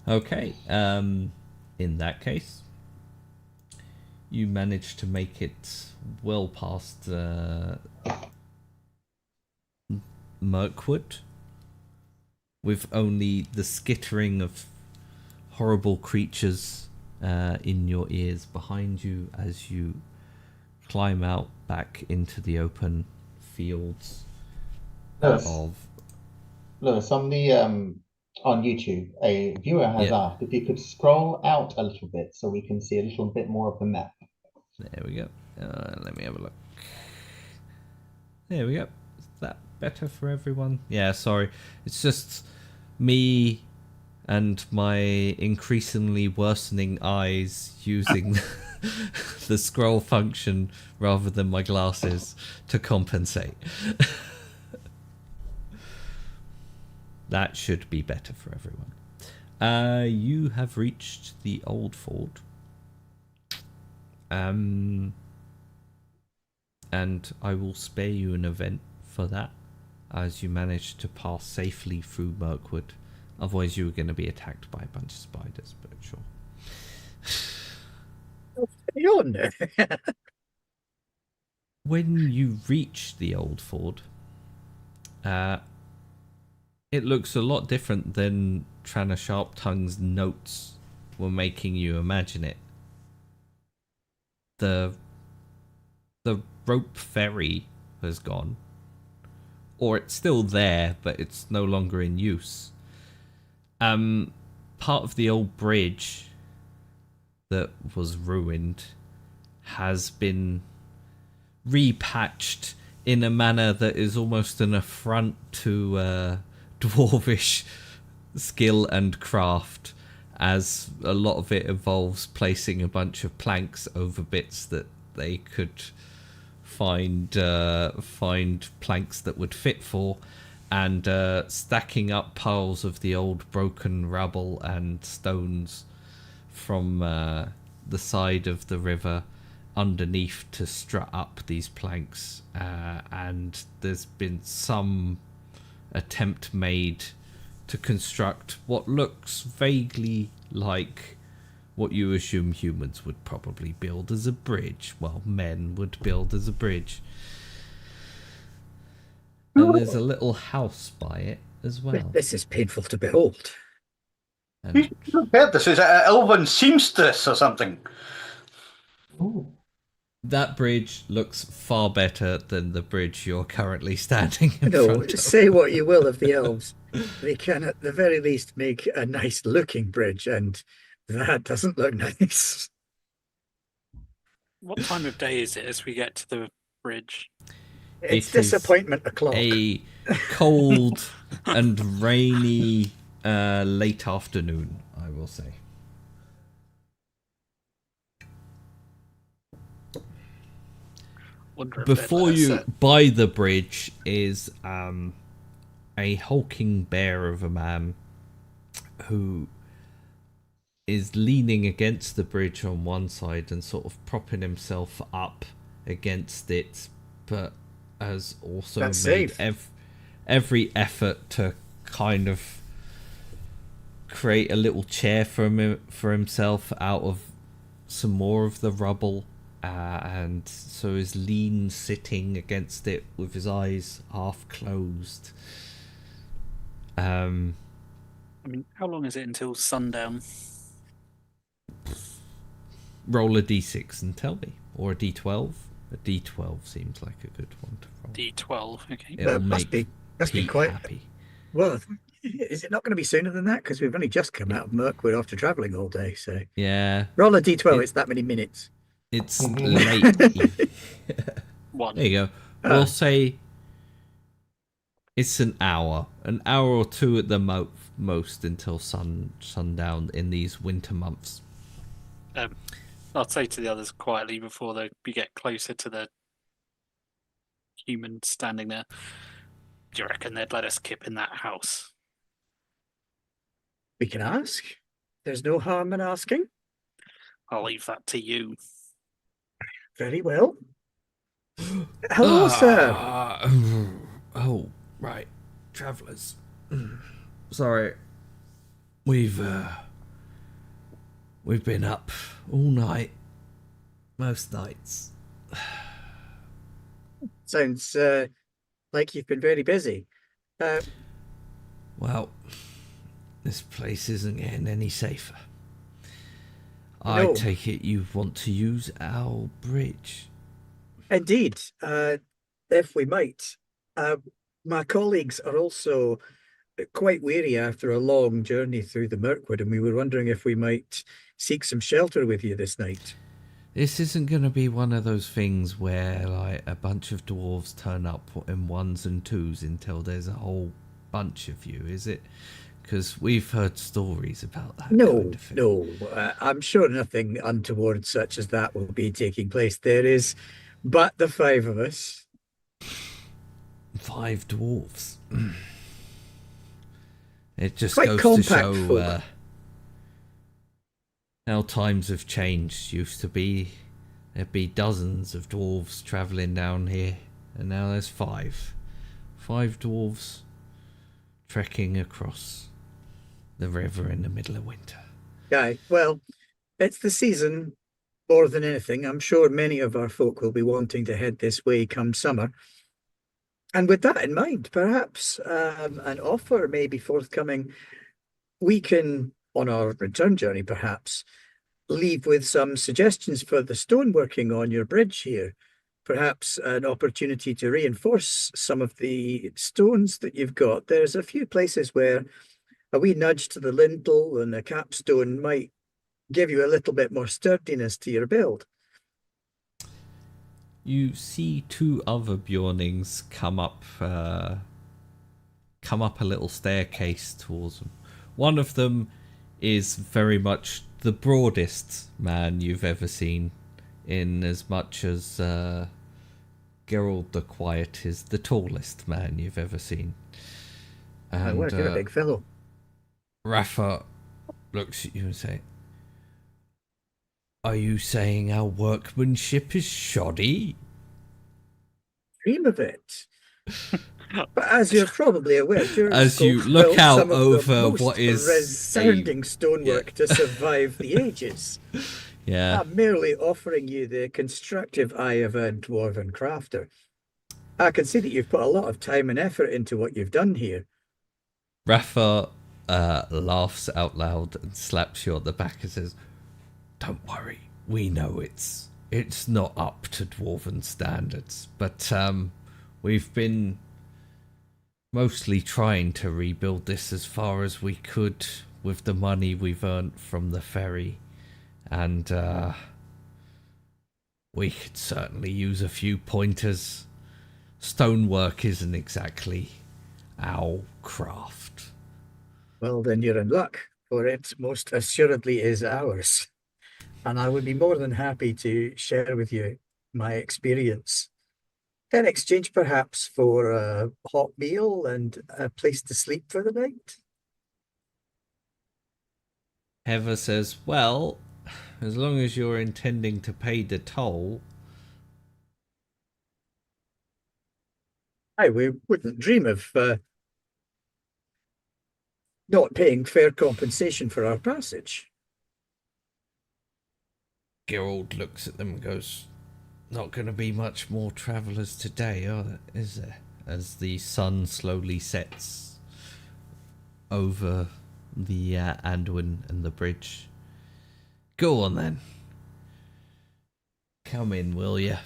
S1: Okay. In that case, you managed to make it well past Mirkwood, with only the skittering of horrible creatures in your ears behind you as you climb out back into the open fields of...
S4: Lewis, on the on YouTube, a viewer has asked if you could scroll out a little bit so we can see a little bit more of the map.
S1: There we go. Let me have a look. There we go. Is that better for everyone? Yeah, sorry. It's just me and my increasingly worsening eyes using the scroll function rather than my glasses to compensate. That should be better for everyone. You have reached the Old Ford. And I will spare you an event for that, as you managed to pass safely through Mirkwood. Otherwise you were going to be attacked by a bunch of spiders, but sure. When you reach the Old Ford, it looks a lot different than Tranna Sharptongue's notes were making you imagine it. The rope ferry has gone, or it's still there, but it's no longer in use. Part of the old bridge that was ruined has been repatched in a manner that is almost an affront to dwarvish skill and craft, as a lot of it involves placing a bunch of planks over bits that they could find planks that would fit for, and stacking up piles of the old broken rubble and stones from the side of the river underneath to strut up these planks, and there's been some attempt made to construct what looks vaguely like what you assume humans would probably build as a bridge. Well, men would build as a bridge. And there's a little house by it as well.
S2: This is painful to behold.
S3: You prepared this. Is it an elven seamstress or something?
S4: Ooh.
S1: That bridge looks far better than the bridge you're currently standing in
S2: No,
S1: front of.
S2: say what you will of the elves. They can at the very least make a nice looking bridge, and that doesn't look nice.
S5: What time of day is it as we get to the bridge?
S2: It's
S1: It is
S2: disappointment o'clock.
S1: A cold and rainy late afternoon, I will say. Before you, by the bridge, is a hulking bear of a man who is leaning against the bridge on one side and sort of propping himself up against it, but has also made every effort to kind of create a little chair for himself out of some more of the rubble. And so is lean sitting against it with his eyes half closed.
S5: I mean, how long is it until sundown?
S1: roll a d6 and tell me, or a d12. A d12 seems like a good one to roll.
S5: D12. Okay.
S1: It'll
S2: That must
S1: make
S2: be
S1: Pete
S2: quite
S1: happy.
S2: well. Is it not going to be sooner than that? Because we've only just come out of Mirkwood after travelling all day. So
S1: Yeah,
S2: roll a d12. It's that many minutes.
S1: it's late.
S5: One.
S1: There you go.
S2: Ah.
S1: We'll say it's an hour or two at the most until sundown in these winter months.
S5: I'll say to the others quietly before we get closer to the human standing there. Do you reckon they'd let us kip in that house?
S2: We can ask. There's no harm in asking.
S5: I'll leave that to you.
S2: Very well. Hello, sir.
S1: Oh, right. Travellers. Sorry. We've been up all night. Most nights.
S2: Sounds like you've been very busy.
S1: Well, this place isn't getting any safer. I
S2: No.
S1: take it you want to use our bridge.
S2: Indeed, if we might. My colleagues are also quite weary after a long journey through the Mirkwood, and we were wondering if we might seek some shelter with you this night.
S1: This isn't going to be one of those things where like a bunch of dwarves turn up in ones and twos until there's a whole bunch of you, is it? Because we've heard stories about that.
S2: No,
S1: kind of thing.
S2: no, I'm sure nothing untoward such as that will be taking place. There is but the five of us.
S1: 5 dwarves. It just
S2: Quite
S1: goes to
S2: compact
S1: show
S2: folk.
S1: how times have changed. Used to be there'd be dozens of dwarves travelling down here, and now there's 5. 5 dwarves trekking across the river in the middle of winter.
S2: Aye, well, it's the season more than anything. I'm sure many of our folk will be wanting to head this way come summer. And with that in mind, perhaps an offer may be forthcoming. We can, on our return journey, perhaps leave with some suggestions for the stoneworking on your bridge here. Perhaps an opportunity to reinforce some of the stones that you've got. There's a few places where a wee nudge to the lintel and a capstone might give you a little bit more sturdiness to your build.
S1: You see 2 other Bjornings come up a little staircase towards them. One of them is very much the broadest man you've ever seen, in as much as Gerald the Quiet is the tallest man you've ever seen. And
S2: You're a big fellow.
S1: Rafa looks at you and says, "Are you saying our workmanship is shoddy?"
S2: Dream of it. But as you're probably aware,
S1: As you
S2: Durinskog
S1: look
S2: built
S1: out
S2: some of the
S1: over
S2: most
S1: what is
S2: resounding stonework to survive the ages.
S1: Yeah.
S2: I'm merely offering you the constructive eye of a dwarven crafter. I can see that you've put a lot of time and effort into what you've done here.
S1: Rafa laughs out loud and slaps you on the back and says, "Don't worry, we know it's not up to dwarven standards, but we've been mostly trying to rebuild this as far as we could with the money we've earned from the ferry, and we could certainly use a few pointers. Stonework isn't exactly our craft."
S2: Well, then you're in luck, for it most assuredly is ours. And I would be more than happy to share with you my experience. In exchange, perhaps, for a hot meal and a place to sleep for the night.
S1: Heather says, "Well, as long as you're intending to pay the toll."
S2: Aye, we wouldn't dream of not paying fair compensation for our passage.
S1: Gerald looks at them and goes, "Not going to be much more travellers today, is there?" As the sun slowly sets over the Anduin and the bridge. "Go on then. Come in, will you?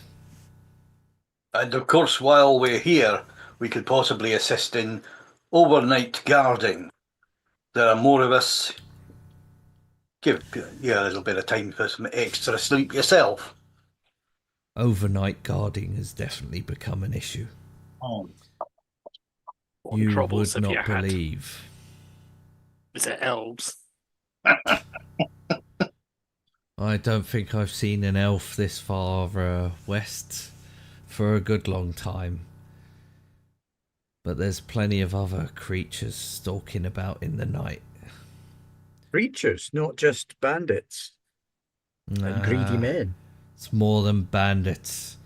S3: And of course, while we're here, we could possibly assist in overnight guarding. There are more of us. Give you a little bit of time for some extra sleep yourself.
S1: Overnight guarding has definitely become an issue.
S5: What
S1: You
S5: troubles
S1: would
S5: have you
S1: not
S5: had?
S1: believe.
S5: Is it elves?
S1: I don't think I've seen an elf this far west for a good long time. But there's plenty of other creatures stalking about in the night.
S2: Creatures, not just bandits and greedy
S1: Nah,
S2: men.
S1: it's more than bandits.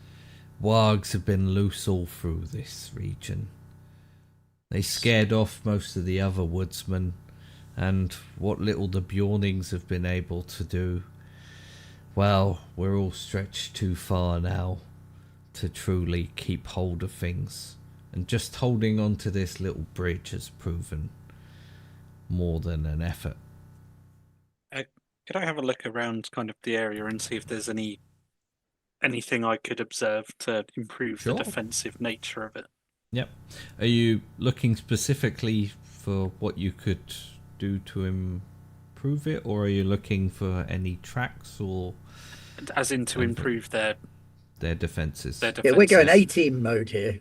S1: Wargs have been loose all through this region. They scared off most of the other woodsmen, and what little the Bjornings have been able to do, well, we're all stretched too far now to truly keep hold of things. And just holding on to this little bridge has proven more than an effort.
S5: Could I have a look around kind of the area and see if there's anything I could observe to improve
S1: Sure.
S5: the defensive nature of it?
S1: Yep. Are you looking specifically for what you could do to improve it, or are you looking for any tracks or
S5: As in to improve their
S1: defenses?
S5: defenses.
S2: Yeah, we're going A-team mode here.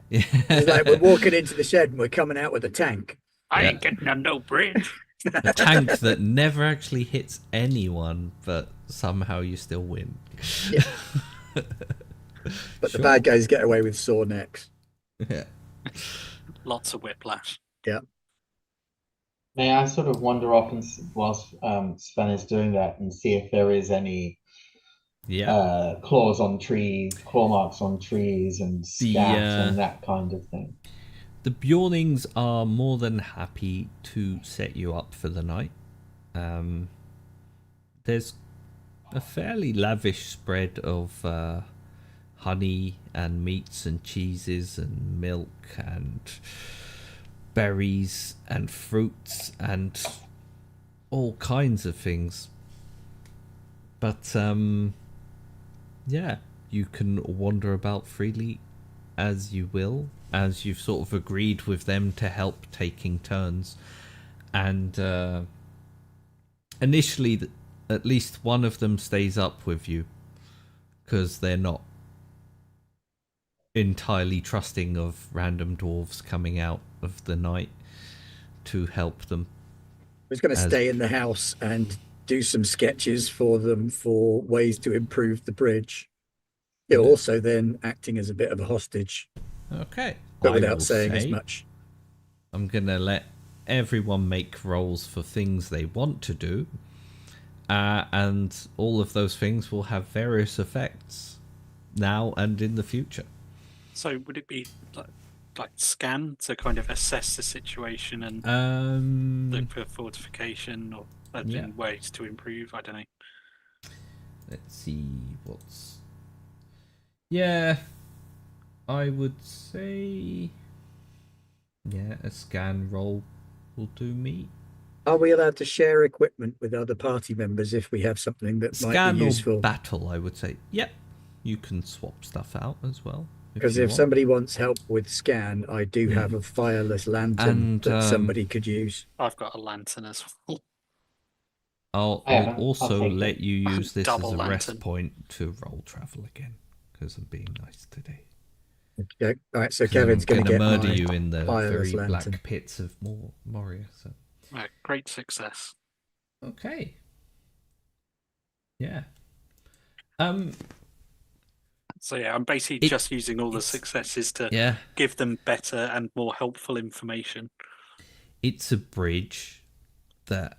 S2: It's like we're walking into the shed and we're coming out with a tank.
S5: I
S1: Yeah.
S5: ain't getting on no bridge.
S1: A tank that never actually hits anyone, but somehow you still win.
S2: Yeah. But the bad guys get away with sore necks.
S1: Yeah.
S5: Lots of whiplash.
S2: Yeah.
S4: May I sort of wander off and whilst Sven is doing that and see if there is any claws on trees, claw marks on trees and scabs and that kind of thing?
S1: The Bjornings are more than happy to set you up for the night. There's a fairly lavish spread of honey and meats and cheeses and milk and berries and fruits and all kinds of things. But yeah, you can wander about freely as you will, as you've sort of agreed with them to help taking turns. And initially, at least one of them stays up with you, because they're not entirely trusting of random dwarves coming out of the night to help them.
S2: Who's going to stay in the house and do some sketches for them for ways to improve the bridge. You're also then acting as a bit of a hostage.
S1: Okay.
S2: But without saying as much.
S1: I'm going to let everyone make rolls for things they want to do. And all of those things will have various effects now and in the future.
S5: So would it be like scan to kind of assess the situation and look for fortification or ways to improve? I don't know.
S1: Let's see what's... Yeah, I would say... Yeah, a scan roll will do me.
S2: Are we allowed to share equipment with other party members if we have something that might be useful?
S1: Scan or battle, I would say. Yep, you can swap stuff out as well.
S2: Because if somebody wants help with scan, I do have a fireless lantern that somebody could use.
S5: I've got a lantern as well.
S1: I'll also let you use this as a rest point to roll travel again, because I'm being nice today.
S2: Okay. All right, so Kevin's going to
S1: murder you in the very
S2: lantern.
S1: black pits of Moria. So.
S5: Right, great success.
S1: Okay. Yeah.
S5: So yeah, I'm basically just using all the successes to give them better and more helpful information.
S1: It's a bridge that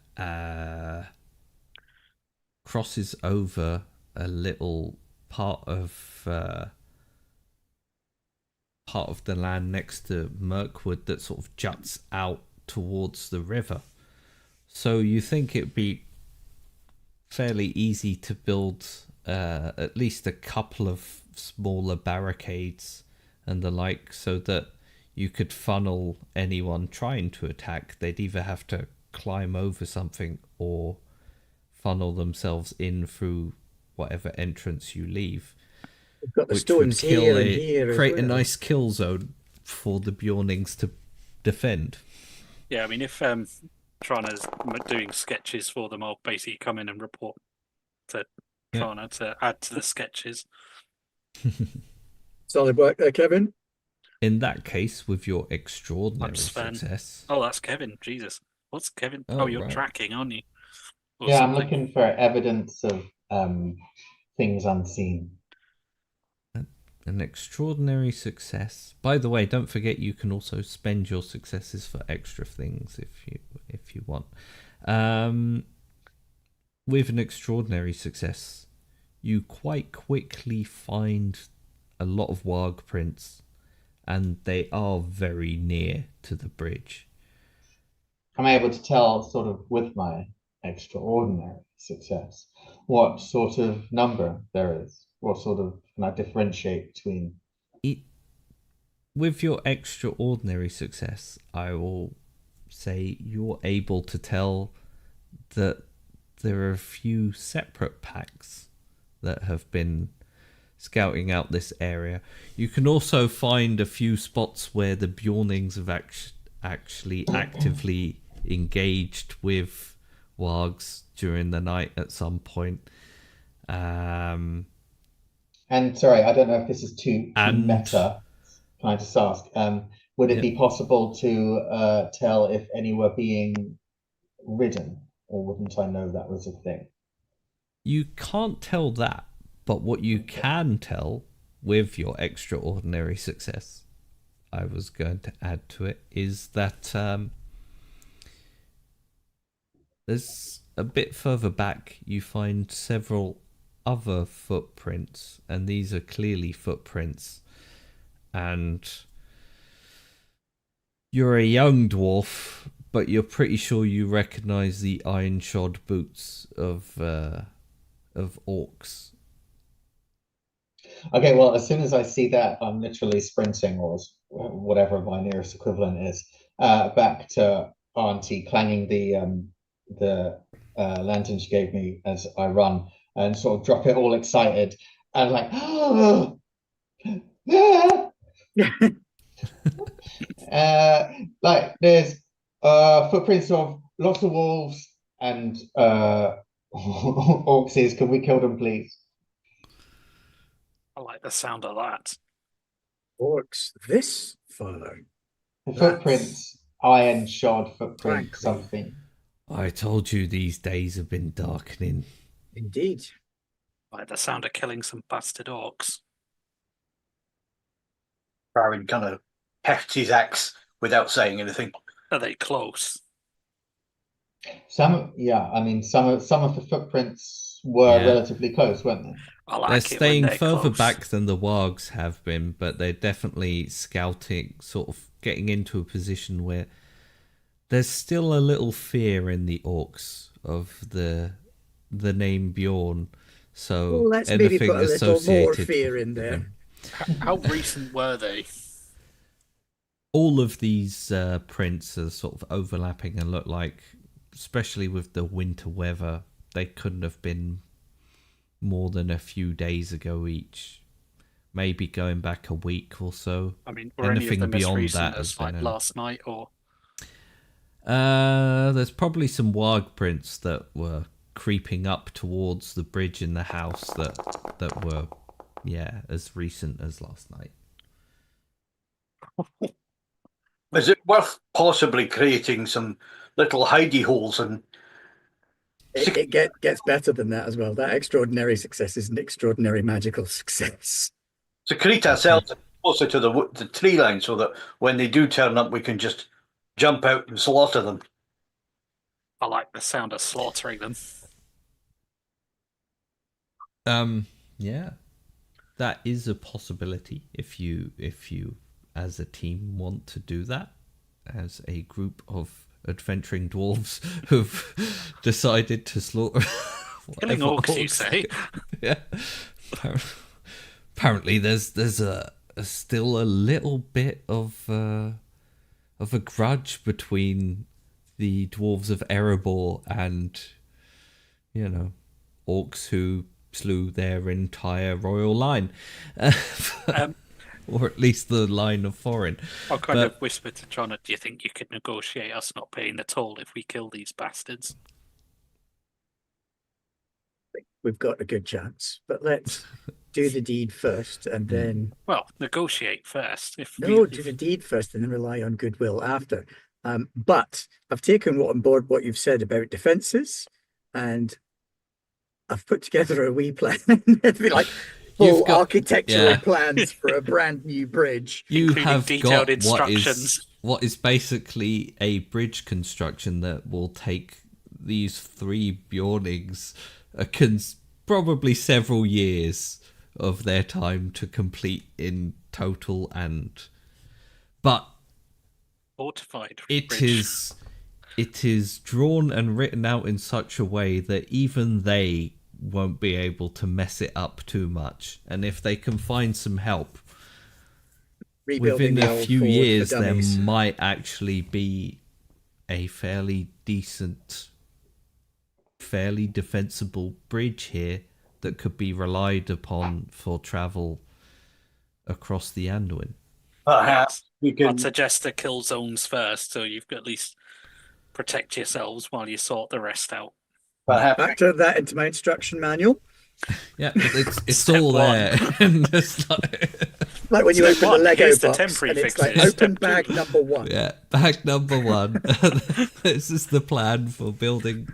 S1: crosses over a little part of the land next to Mirkwood that sort of juts out towards the river. So you think it'd be fairly easy to build at least a couple of smaller barricades and the like, so that you could funnel anyone trying to attack. They'd either have to climb over something or funnel themselves in through whatever entrance you leave.
S2: We've got the
S1: which
S2: stones
S1: would kill
S2: here and here
S1: create
S2: as well.
S1: a nice kill zone for the Bjornings to defend.
S5: Yeah, I mean, if Trana's doing sketches for them, I'll basically come in and report to Trana to add to the sketches.
S2: Solid work there, Kevin.
S1: In that case, with your extraordinary
S5: Sven.
S1: success.
S5: Oh, that's Kevin. Jesus. What's Kevin?
S1: Oh,
S5: you're
S1: right.
S5: tracking, aren't you? Or
S4: Yeah,
S5: something.
S4: I'm looking for evidence of things unseen.
S1: An extraordinary success. By the way, don't forget you can also spend your successes for extra things if you want. With an extraordinary success, you quite quickly find a lot of warg prints, and they are very near to the bridge.
S4: I'm able to tell, sort of, with my extraordinary success, what sort of number there is. What sort of, can I differentiate between?
S1: With your extraordinary success, I will say you're able to tell that there are a few separate packs that have been scouting out this area. You can also find a few spots where the Bjornings have actually actively engaged with wargs during the night at some point.
S4: And sorry, I don't know if this is too meta. Can I just ask? Would it be possible to tell if any were being ridden, or wouldn't I know that was a thing?
S1: You can't tell that, but what you can tell with your extraordinary success, I was going to add to it, is that there's a bit further back you find several other footprints, and these are clearly footprints, and you're a young dwarf, but you're pretty sure you recognize the iron-shod boots of orcs.
S4: Okay, well, as soon as I see that, I'm literally sprinting, or whatever my nearest equivalent is, back to Auntie, clanging the lantern she gave me as I run, and sort of drop it all excited, and like, oh, like there's footprints of lots of wolves and orcs. Can we kill them, please?
S5: I like the sound of that.
S2: Orcs this far.
S4: Footprints, iron shod footprints,
S2: frankly,
S4: something.
S1: I told you these days have been darkening.
S2: Indeed.
S5: I like the sound of killing some bastard orcs.
S3: Baron kind of hefts his axe without saying anything.
S5: Are they close?
S4: Some, yeah, I mean, some of the footprints were relatively close, weren't they?
S1: They're staying further back than the wargs have been, but they're definitely scouting, sort of getting into a position where there's still a little fear in the orcs of the name Bjorn. So
S2: let's maybe put a little more fear in there.
S1: Them.
S5: How recent were they?
S1: All of these prints are sort of overlapping and look like, especially with the winter weather, they couldn't have been more than a few days ago each. Maybe going back a week or so.
S5: I mean, were any of them as recent as like last night, or?
S1: There's probably some warg prints that were creeping up towards the bridge in the house that were, as recent as last night.
S3: Is it worth possibly creating some little hidey holes and?
S2: It gets better than that as well. That extraordinary success is an extraordinary magical success.
S3: Secrete ourselves closer to the tree line so that when they do turn up, we can just jump out and slaughter them.
S5: I like the sound of slaughtering them.
S1: Yeah, that is a possibility if you as a team want to do that, as a group of adventuring dwarves who've decided to slaughter
S5: killing orcs, you say?
S1: Yeah. Apparently there's still a little bit of a grudge between the dwarves of Erebor and orcs who slew their entire royal line. Or at least the line of foreign.
S5: I'll kind of whisper to John, do you think you could negotiate us not paying the toll if we kill these bastards?
S2: We've got a good chance, but let's do the deed first and then...
S5: Well, negotiate first.
S2: Do the deed first and then rely on goodwill after. But I've taken on board what you've said about defences, and I've put together a wee plan. It'd be like full architectural plans for a brand new bridge.
S1: You have detailed instructions. What is basically a bridge construction that will take these 3 Bjornings probably several years of their time to complete in total, but
S5: fortified
S1: it is drawn and written out in such a way that even they won't be able to mess it up too much, and if they can find some help within a few years, there might actually be a fairly decent, fairly defensible bridge here that could be relied upon for travel across the Anduin.
S5: Perhaps I'd suggest the kill zones first, so you've got at least protect yourselves while you sort the rest out.
S2: Factor that into my instruction manual.
S1: Yeah, it's all there.
S2: Like when you open the Lego box, and it's like open bag number 1.
S1: Yeah, bag number 1. This is the plan for building.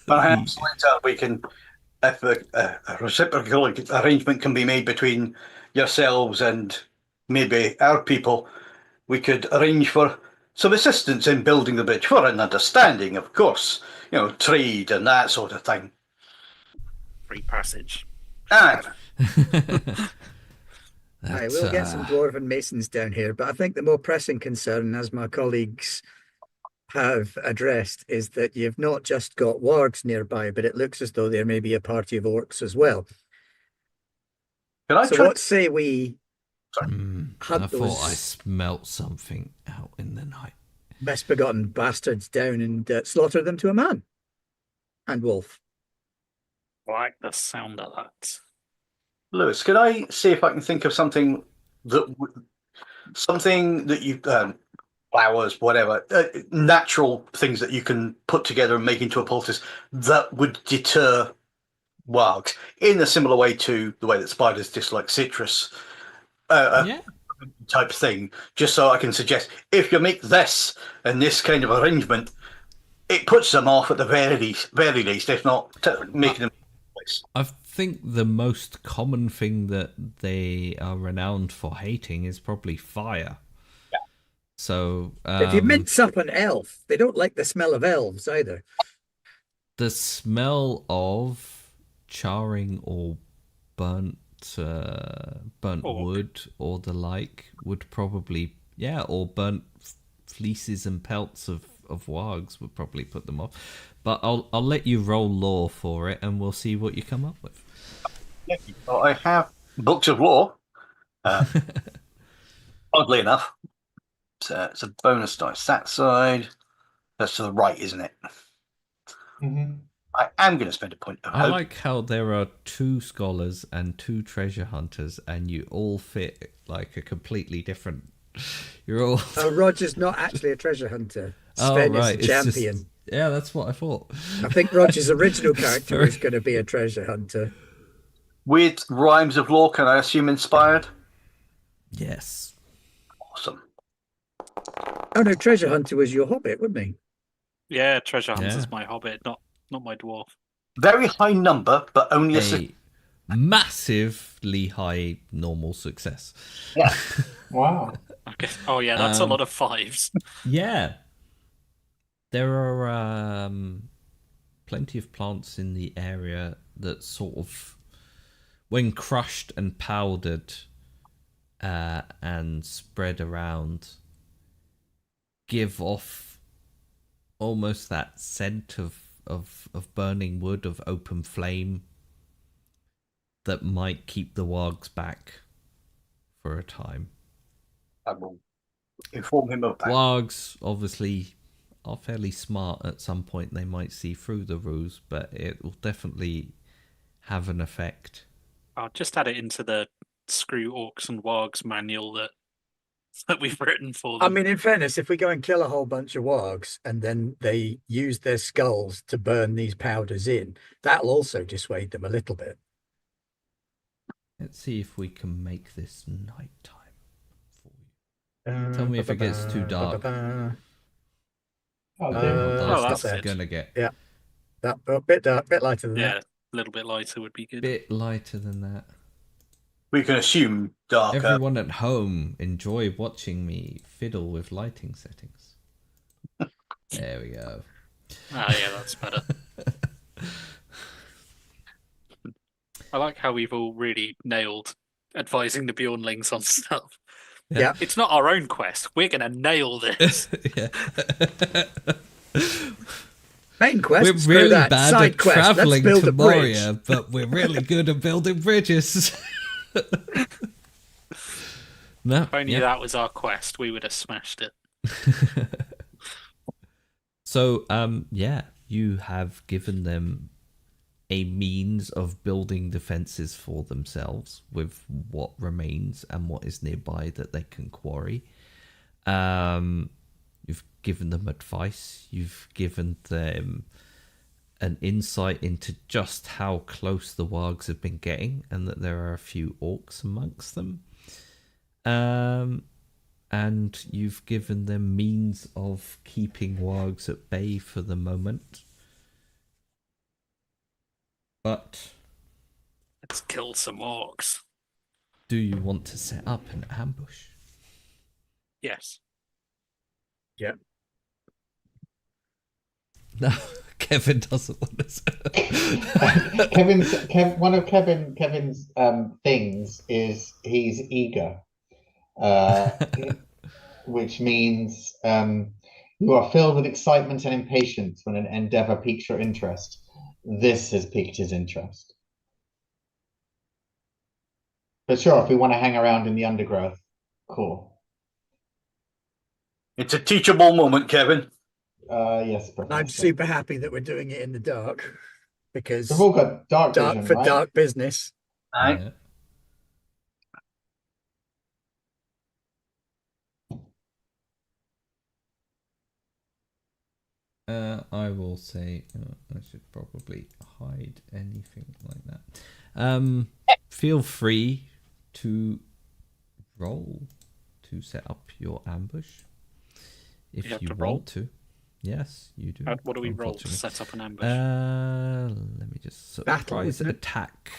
S3: Perhaps later we can, if a reciprocal arrangement can be made between yourselves and maybe our people, we could arrange for some assistance in building the bridge, for an understanding, of course, trade and that sort of thing.
S5: Free passage.
S2: I will get some dwarven masons down here, but I think the more pressing concern, as my colleagues have addressed, is that you've not just got wargs nearby, but it looks as though there may be a party of orcs as well. What say we hunt
S1: I thought I smelt something out in the night.
S2: Misbegotten bastards down and slaughter them to a man and wolf.
S5: I like the sound of that.
S3: Lewis, can I see if I can think of something that you flowers, whatever, natural things that you can put together and make into a poultice that would deter wargs in a similar way to the way that spiders dislike citrus, type thing. Just so I can suggest, if you make this and this kind of arrangement, it puts them off at the very least, if not making them.
S1: I think the most common thing that they are renowned for hating is probably fire.
S3: Yeah.
S1: So
S2: if you mince up an elf, they don't like the smell of elves either.
S1: The smell of charring or burnt wood or the like would probably, or burnt fleeces and pelts of wargs would probably put them off. But I'll let you roll law for it, and we'll see what you come up with.
S3: Well, I have books of law. Oddly enough, it's a bonus dice. That side, that's to the right, isn't it?
S4: Mm-hmm.
S3: I am going to spend a point of hope.
S1: I like how there are 2 scholars and 2 treasure hunters, and you all fit like a completely different. You're all.
S2: Oh, Roger's not actually a treasure hunter. Sven is a champion.
S1: Yeah, that's what I thought.
S2: I think Roger's original character is going to be a treasure hunter.
S3: With rhymes of law, can I assume inspired?
S1: Yes.
S3: Awesome.
S2: Oh no, treasure hunter was your hobbit, wouldn't he?
S5: Yeah, treasure hunter's my hobbit, not my dwarf.
S3: Very high number, but only a
S1: massively high normal success.
S3: Yeah.
S4: Wow.
S5: Okay. Oh yeah, that's a lot of 5s.
S1: Yeah. There are plenty of plants in the area that sort of, when crushed and powdered and spread around, give off almost that scent of burning wood, of open flame, that might keep the wargs back for a time.
S3: I will inform him of that.
S1: Wargs, obviously, are fairly smart. At some point they might see through the ruse, but it will definitely have an effect.
S5: I'll just add it into the Screw Orcs and Wargs manual that we've written for them.
S2: I mean, in fairness, if we go and kill a whole bunch of wargs and then they use their skulls to burn these powders in, that'll also dissuade them a little bit.
S1: Let's see if we can make this nighttime for you. Tell me if it gets too dark.
S5: That's
S1: it. Gonna get.
S2: Yeah, that a bit dark, bit lighter than that.
S5: Yeah, a little bit lighter would be good.
S1: Bit lighter than that.
S3: We can assume darker.
S1: Everyone at home, enjoy watching me fiddle with lighting settings. There we go.
S5: Ah, yeah, that's better. I like how we've all really nailed advising the Bjornlings on stuff.
S2: Yeah.
S5: It's not our own quest. We're going to nail this.
S1: Yeah.
S2: Main quest.
S1: We're really
S2: that.
S1: bad
S2: Side
S1: at
S2: quest.
S1: traveling
S2: Let's build
S1: to
S2: a bridge.
S1: Moria, but we're really good at building bridges. No,
S5: If only that was our quest, we would have smashed it.
S1: So, yeah, you have given them a means of building defenses for themselves with what remains and what is nearby that they can quarry. You've given them advice. You've given them an insight into just how close the wargs have been getting and that there are a few orcs amongst them. And you've given them means of keeping wargs at bay for the moment. But
S5: let's kill some orcs.
S1: Do you want to set up an ambush?
S5: Yes.
S2: Yeah.
S1: No, Kevin doesn't want
S4: to. One of Kevin's things is he's eager, which means you are filled with excitement and impatience when an endeavor piques your interest. This has piqued his interest. But sure, if we want to hang around in the undergrowth, cool.
S3: It's a teachable moment, Kevin.
S4: Yes, Professor.
S2: I'm super happy that we're doing it in the dark because
S4: we've all got dark vision,
S2: for
S4: right?
S2: dark business.
S3: Right.
S1: I will say I should probably hide anything like that. Feel free to roll to set up your ambush if you want to. Yes, you do.
S5: What do we roll to set up an ambush?
S1: Let me just surprise attack.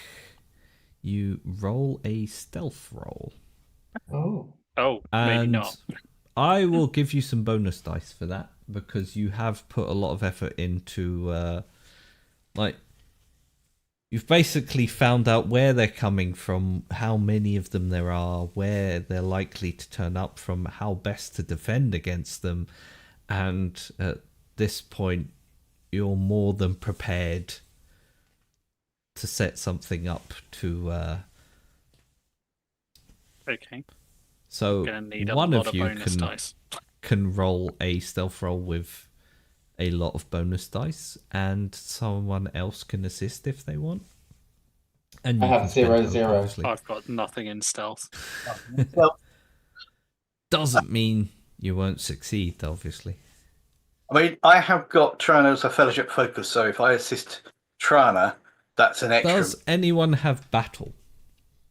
S1: You roll a stealth roll.
S5: Oh, maybe not.
S1: I will give you some bonus dice for that because you have put a lot of effort into, you've basically found out where they're coming from, how many of them there are, where they're likely to turn up from, how best to defend against them. And at this point, you're more than prepared to set something up to...
S5: Okay.
S1: So one of you can roll a stealth roll with a lot of bonus dice, and someone else can assist if they want. And
S4: I have 0/0.
S5: I've got nothing in stealth.
S1: Doesn't mean you won't succeed, obviously.
S3: I mean, I have got Trana as a fellowship focus, so if I assist Trana, that's an extra.
S1: Does anyone have battle?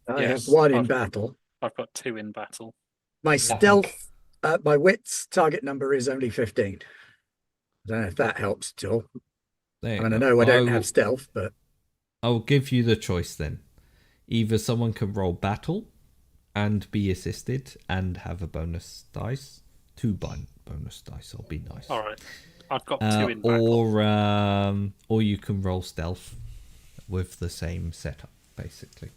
S2: I have one in battle.
S5: I've got 2 in battle.
S2: My stealth, my wits target number is only 15. I don't know if that helps at all. I know I don't have stealth, but
S1: I'll give you the choice then. Either someone can roll battle and be assisted and have a bonus dice. 2 bonus dice, I'll be nice.
S5: All right. I've got 2 in battle.
S1: Or you can roll stealth with the same setup, basically.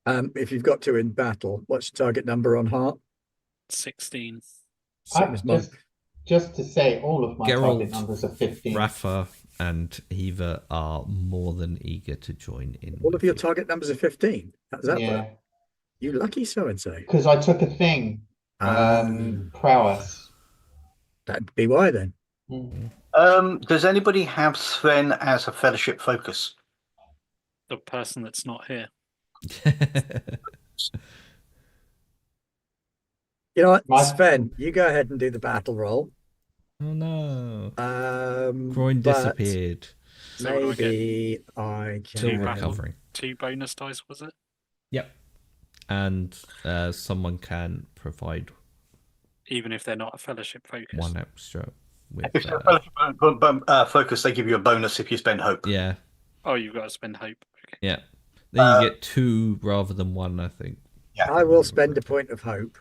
S2: If you've got 2 in battle, what's your target number on heart?
S5: 16.
S4: Just to say, all of my target numbers are 15.
S1: Rafa and Eva are more than eager to join in.
S2: All of your target numbers are 15. How's that
S4: Yeah.
S2: work? You lucky so-and-so.
S4: Because I took a thing. Prowess.
S2: That'd be why then.
S3: Does anybody have Sven as a fellowship focus?
S5: The person that's not here.
S2: You know what, Sven, you go ahead and do the battle roll.
S1: Oh no.
S2: But
S1: Groin disappeared.
S5: So what do I get?
S2: maybe I
S1: Still
S2: can.
S1: recovering.
S5: 2 bonus dice, was it?
S1: Yep. And someone can provide
S5: Even if they're not a fellowship focus.
S1: 1 extra with
S3: If you're a fellowship focus, they give you a bonus if you spend hope.
S1: yeah.
S5: Oh, you've got to spend hope. Okay.
S1: Yeah. Then you get 2 rather than 1, I think.
S3: Yeah.
S2: I will spend a point of hope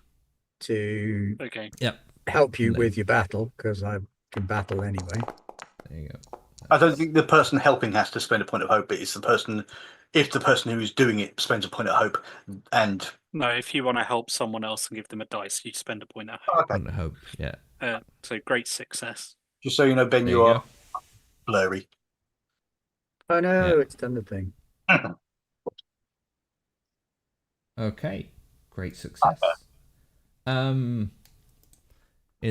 S2: to
S5: Okay.
S1: Yep.
S2: help you
S1: No.
S2: with your battle, because I can battle anyway.
S1: There you go.
S3: I don't think the person helping has to spend a point of hope, but it's the person, if the person who's doing it spends a point of hope, and
S5: No, if you want to help someone else and give them a dice, you spend a point of hope.
S3: okay.
S1: Point of hope, yeah.
S5: So great success.
S3: Just so you know, Ben,
S1: There
S3: you
S1: you
S3: are
S1: go.
S3: blurry.
S2: Oh no,
S1: Yeah.
S2: it's done the thing.
S1: Okay. Great success. In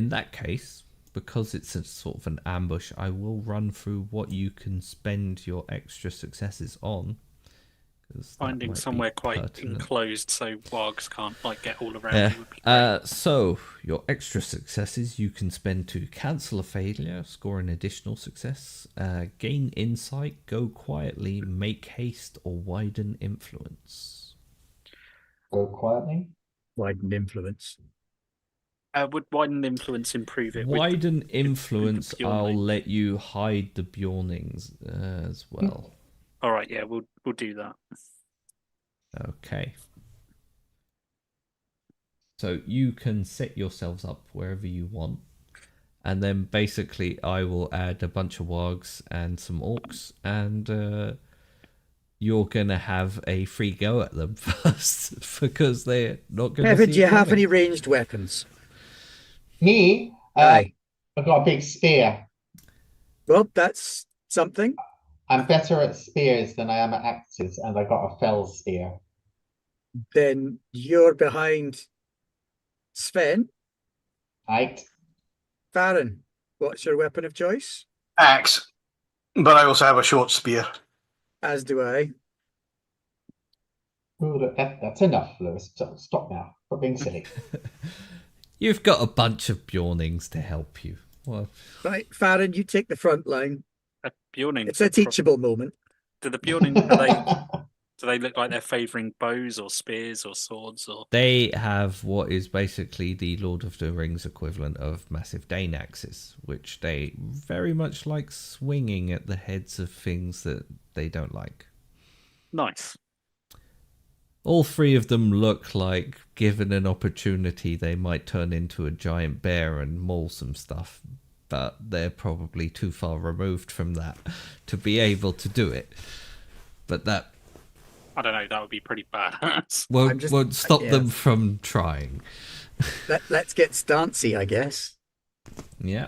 S1: that case, because it's a sort of an ambush, I will run through what you can spend your extra successes on.
S5: Finding somewhere quite enclosed so wargs can't get all around you would be great.
S1: So your extra successes you can spend to cancel a failure, score an additional success, gain insight, go quietly, make haste, or widen influence.
S4: Go quietly.
S2: Widen influence.
S5: Would widen influence improve it?
S1: Widen influence,
S5: Bjorn
S1: I'll
S5: name?
S1: let you hide the Bjornings as well.
S5: All right, yeah, we'll do that.
S1: Okay. So you can set yourselves up wherever you want. And then basically I will add a bunch of wargs and some orcs, and you're going to have a free go at them first because they're not going to see
S2: Evan, do you have
S1: coming.
S2: any ranged weapons?
S4: Me?
S2: Aye.
S4: I've got a big spear.
S2: Well, that's something.
S4: I'm better at spears than I am at axes, and I got a fell spear.
S2: Then you're behind Sven.
S4: Right?
S2: Farron, what's your weapon of choice?
S3: Axe, but I also have a short spear.
S2: As do I.
S4: Ooh, that's enough, Lewis. Stop now. Stop being silly.
S1: You've got a bunch of Bjornings to help you. Well,
S2: Right, Farron, you take the front line.
S5: Bjornings.
S2: It's a teachable moment.
S5: Do the Bjornings do they look like they're favouring bows or spears or swords or?
S1: they have what is basically the Lord of the Rings equivalent of massive Dane axes, which they very much like swinging at the heads of things that they don't like.
S5: Nice.
S1: All 3 of them look like, given an opportunity, they might turn into a giant bear and maul some stuff, but they're probably too far removed from that to be able to do it. But that
S5: I don't know. That would be pretty bad.
S1: won't stop them from trying.
S2: Let's get stancy, I guess.
S1: Yeah.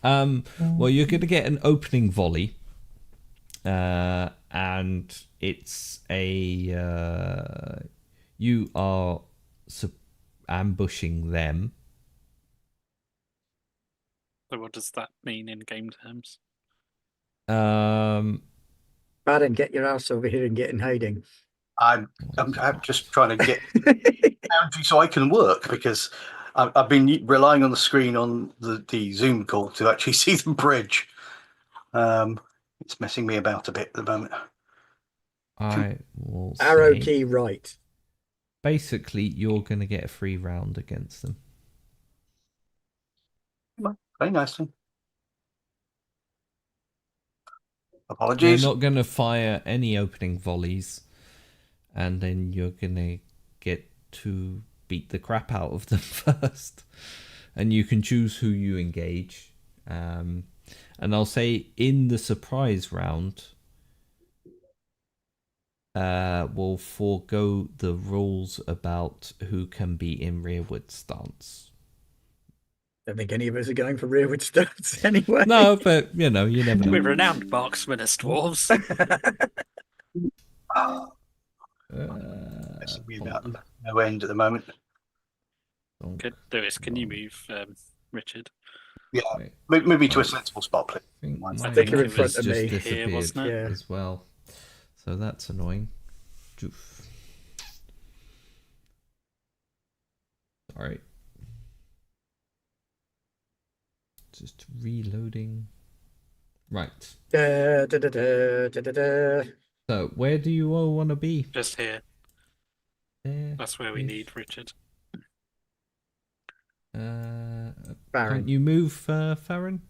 S1: Well, you're going to get an opening volley. And it's a... you are ambushing them.
S5: So what does that mean in game terms?
S2: Farron, get your ass over here and get in hiding.
S3: I'm just trying to get boundary so I can work, because I've been relying on the screen on the Zoom call to actually see the bridge. It's messing me about a bit at the moment.
S1: I will
S2: Arrow
S1: say,
S2: key right.
S1: basically, you're going to get a free round against them.
S3: Very nicely. Apologies.
S1: They're not going to fire any opening volleys, and then you're going to get to beat the crap out of them first. And you can choose who you engage. And I'll say in the surprise round, we'll forego the rules about who can be in rearward stance.
S2: I don't think any of us are going for rearward stance anyway.
S1: No, but you never know.
S5: We're renowned marksmen as dwarves.
S3: Messing me about no end at the moment.
S5: Lewis, can you move Richard?
S3: Yeah,
S1: Wait,
S3: move me to a sensible spot, please.
S1: I think
S5: I
S1: my
S5: think
S2: you're in
S5: it
S2: front
S1: has
S2: of
S1: just
S2: me.
S1: disappeared
S5: Here, wasn't it?
S2: Yeah.
S1: as well. So that's annoying. Joof. Alright. Just reloading. Right.
S2: Da, da, da, da, da, da, da.
S1: So where do you all want to be?
S5: Just here.
S1: There.
S5: That's where we need Richard.
S1: Can't
S2: Baron.
S1: you move, Farron?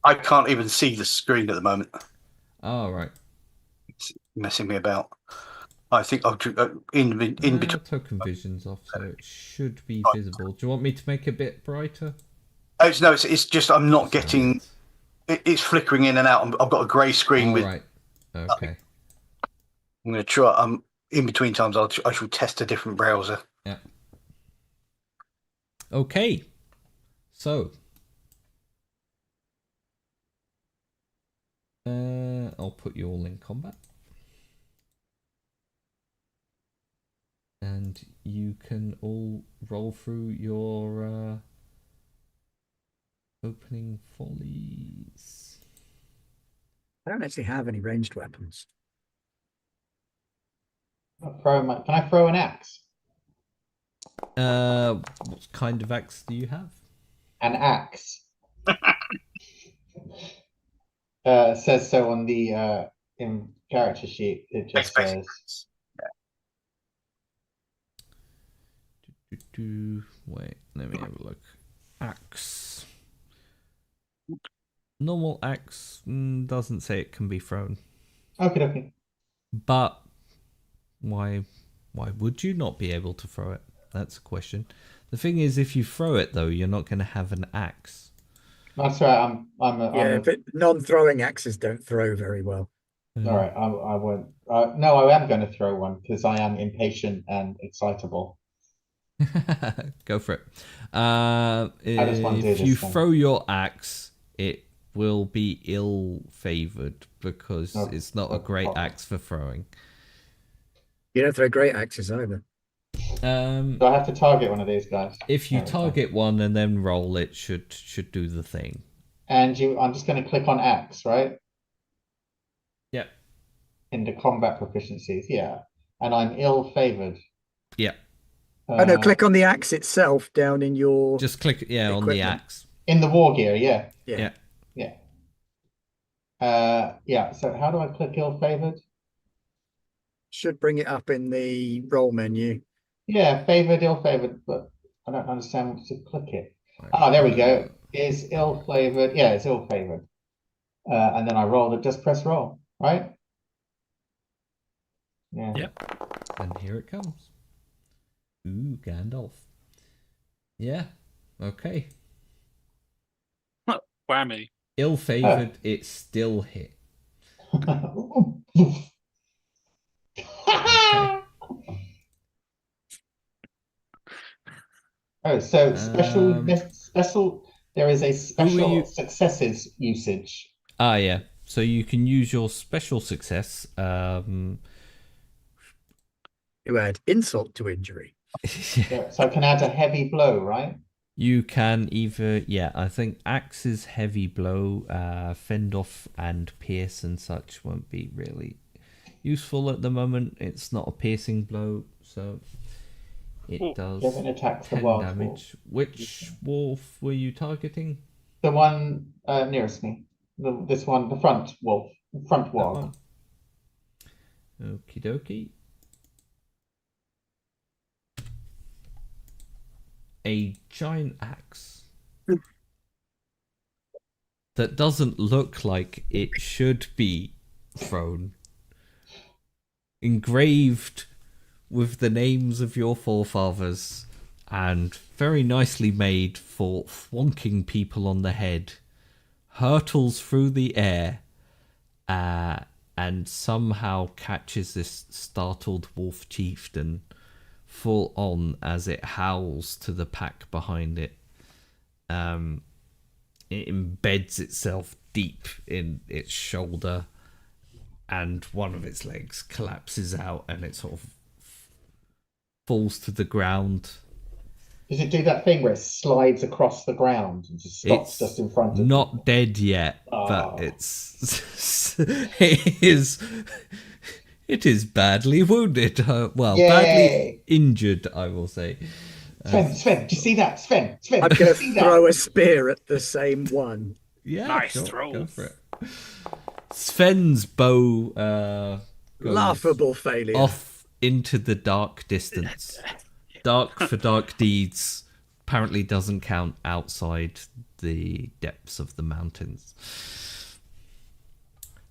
S3: I can't even see the screen at the moment.
S1: Oh, right.
S3: It's messing me about. I think I'll in between.
S1: Token vision's off, so it should be visible. Do you want me to make it a bit brighter?
S3: It's just I'm not
S1: Just a
S3: getting.
S1: bit.
S3: It's flickering in and out. I've got a grey screen
S1: All
S3: with.
S1: right. Okay.
S3: I'm going to try. In between times, I shall test a different browser.
S1: Yeah. Okay. So. I'll put you all in combat. And you can all roll through your opening volleys.
S2: I don't actually have any ranged weapons.
S4: Can I throw an axe?
S1: What kind of axe do you have?
S4: An axe. Says so on the in character sheet. It just says.
S1: Wait, let me have a look. Axe. Normal axe doesn't say it can be thrown.
S4: Okay.
S1: But why would you not be able to throw it? That's a question. The thing is, if you throw it though, you're not going to have an axe.
S4: That's right.
S2: But non-throwing axes don't throw very well.
S4: All right. I won't. No, I am going to throw one because I am impatient and excitable.
S1: Go for it.
S4: just want to do
S1: If
S4: this
S1: you
S4: thing.
S1: throw your axe, it will be ill-favored because it's not a great axe for throwing.
S2: You don't throw great axes either.
S4: Do I have to target one of these guys?
S1: If you target one and then roll, it should do the thing.
S4: And I'm just going to click on axe, right?
S1: Yep.
S4: In the combat proficiencies, yeah. And I'm ill-favored.
S1: Yep.
S2: Oh no, click on the axe itself down in your.
S1: Just click,
S2: equipment.
S1: on the axe.
S4: In the war gear, yeah.
S2: Yeah.
S4: Yeah. So how do I click ill-favored?
S2: Should bring it up in the roll menu.
S4: Yeah, favored, ill-favored, but I don't understand what to click it. Oh, there we go. Is ill-favored. Yeah, it's ill-favored. And then I roll it, just press roll, right? Yeah.
S5: Yep.
S1: And here it comes. Ooh, Gandalf. Yeah. Okay.
S5: Whammy.
S1: Ill-favored, it still hit. Okay.
S4: Oh, so special. There is a special successes usage.
S1: Ah, yeah. So you can use your special success.
S2: You add insult to injury.
S4: So I can add a heavy blow, right?
S1: You can either, I think axe's heavy blow, fend off and pierce and such won't be really useful at the moment. It's not a piercing blow, so it does 10 damage. Which wolf were you targeting?
S4: The one nearest me. This one, the front wolf. Front wog.
S1: Okie dokie. A giant axe that doesn't look like it should be thrown, engraved with the names of your forefathers and very nicely made for thwonking people on the head, hurtles through the air and somehow catches this startled wolf chieftain full on as it howls to the pack behind it. It embeds itself deep in its shoulder and one of its legs collapses out and it sort of falls to the ground.
S4: Does it do that thing where it slides across the ground and just stops just in front of
S1: not
S4: people?
S1: dead yet, but it's it is badly wounded. Badly injured, I will say.
S4: Sven, do you see that? Sven,
S2: I'm going to throw a spear at the same one.
S1: Yeah,
S5: nice
S1: sure,
S5: throw.
S1: Go for it. Sven's bow
S2: laughable failure
S1: off into the dark distance. Dark for dark deeds apparently doesn't count outside the depths of the mountains.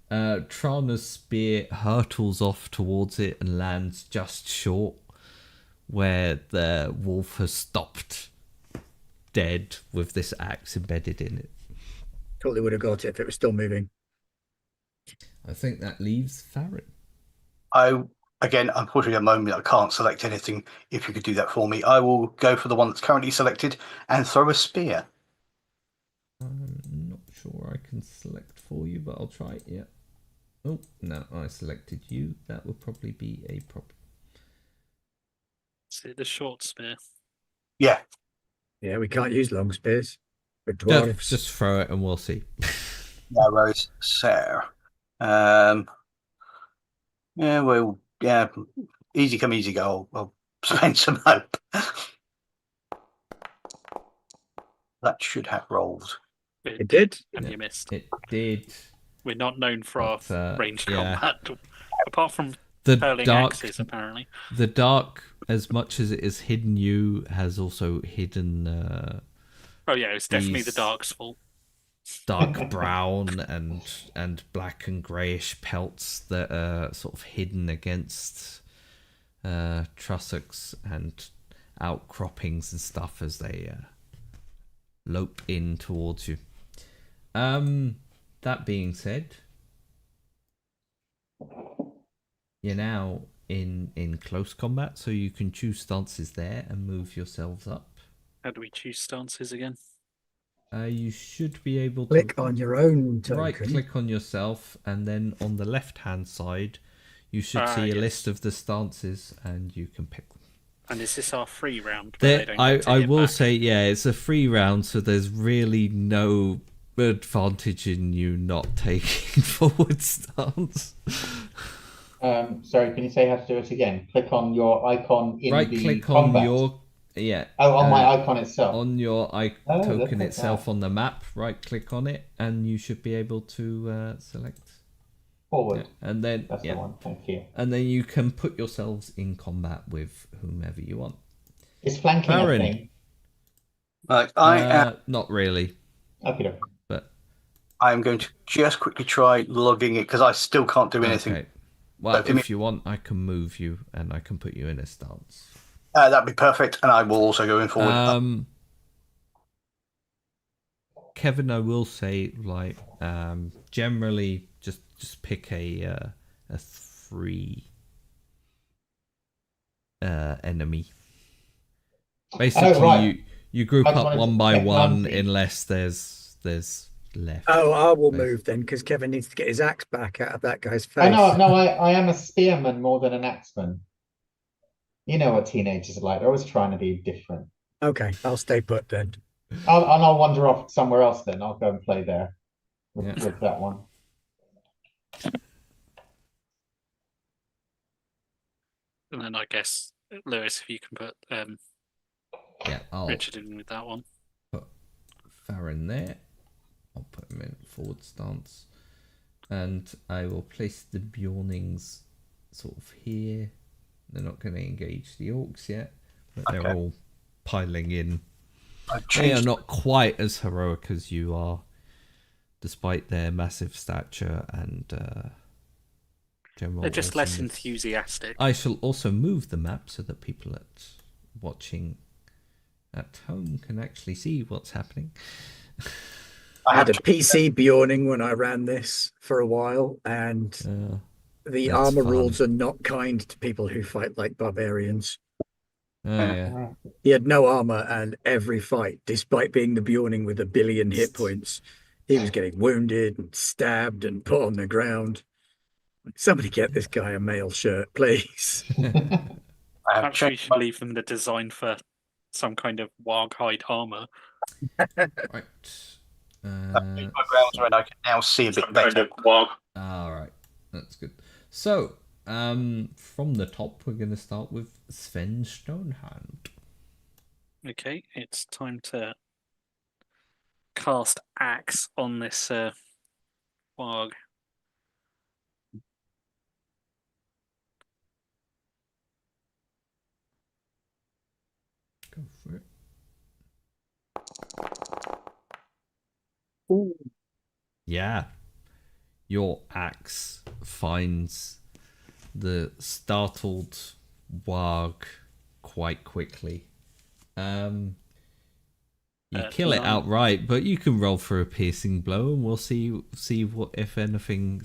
S1: Trana's spear hurtles off towards it and lands just short where the wolf has stopped dead with this axe embedded in it.
S2: Totally would have got it if it was still moving.
S1: I think that leaves Farron.
S3: Again, unfortunately, at the moment, I can't select anything. If you could do that for me, I will go for the one that's currently selected and throw a spear.
S1: I'm not sure I can select for you, but I'll try it, yeah. Oh, no, I selected you. That would probably be a problem.
S5: See the short spear.
S3: Yeah.
S2: Yeah, we can't use long spears. We're dwarves.
S1: Just throw it and we'll see.
S3: No worries, sir. Yeah, well, yeah, easy come, easy go. I'll spend some hope. That should have rolled.
S2: It did.
S5: And you missed.
S1: It did.
S5: We're not known for our ranged combat, apart from
S1: the
S5: hurling axes, apparently.
S1: The dark, as much as it has hidden you, has also hidden...
S5: oh yeah, it's definitely the dark's fault.
S1: Dark brown and black and greyish pelts that are sort of hidden against trussocks and outcroppings and stuff as they lope in towards you. That being said, you're now in close combat, so you can choose stances there and move yourselves up.
S5: How do we choose stances again?
S1: You should be able to
S2: click on your own token.
S1: Right click on yourself, and then on the left hand side you should see a list of the stances and you can pick them.
S5: And is this our free round?
S1: I will say, yeah, it's a free round, so there's really no advantage in you not taking forward stance.
S4: Sorry, can you say how to do it again? Click on your icon in
S1: right
S4: the
S1: click
S4: combat.
S1: on your
S4: on my icon itself.
S1: On your token itself on the map, right click on it and you should be able to select
S4: forward.
S1: Yeah. And then
S4: that's the one, thank you.
S1: And then you can put yourselves in combat with whomever you want.
S4: Is flanking a thing?
S3: I am
S1: not really.
S4: Okay.
S1: But
S3: I'm going to just quickly try logging it because I still can't do anything.
S1: Okay. Well, if you want, I can move you and I can put you in a stance.
S3: That'd be perfect, and I will also go in forward.
S1: Kevin, I will say, like, generally, just pick a 3 enemy. Basically, you group up one by one unless there's left.
S2: Oh, I will move then because Kevin needs to get his axe back out of that guy's face.
S4: I am a spearman more than an axeman. You know what teenagers are like. They're always trying to be different.
S2: Okay, I'll stay put then.
S4: I'll wander off somewhere else then. I'll go and play there with that one.
S5: And then I guess, Lewis, if you can put
S1: I'll
S5: Richard in with that one.
S1: Put Farron there. I'll put him in forward stance. And I will place the Bjornings sort of here. They're not going to engage the orcs yet, but they're all piling in. They are not quite as heroic as you are, despite their massive stature and general.
S5: They're just less enthusiastic.
S1: I shall also move the map so that people watching at home can actually see what's happening.
S2: I had a PC Bjorning when I ran this for a while, and the armor rules are not kind to people who fight like barbarians. He had no armor, and every fight, despite being the Bjorning with 1 billion hit points, he was getting wounded and stabbed and put on the ground. Somebody get this guy a mail shirt, please.
S5: Perhaps we should leave them the design for some kind of warg hide armor.
S1: Right.
S3: My browser, and I can now see a bit
S5: Some
S3: better.
S5: kind of warg.
S1: All right, that's good. So, from the top, we're going to start with Sven Stonehand.
S5: Okay, it's time to cast axe on this warg.
S1: Go for it.
S2: Ooh.
S1: Yeah. Your axe finds the startled warg quite quickly. You kill it outright, but you can roll for a piercing blow, and we'll see what, if anything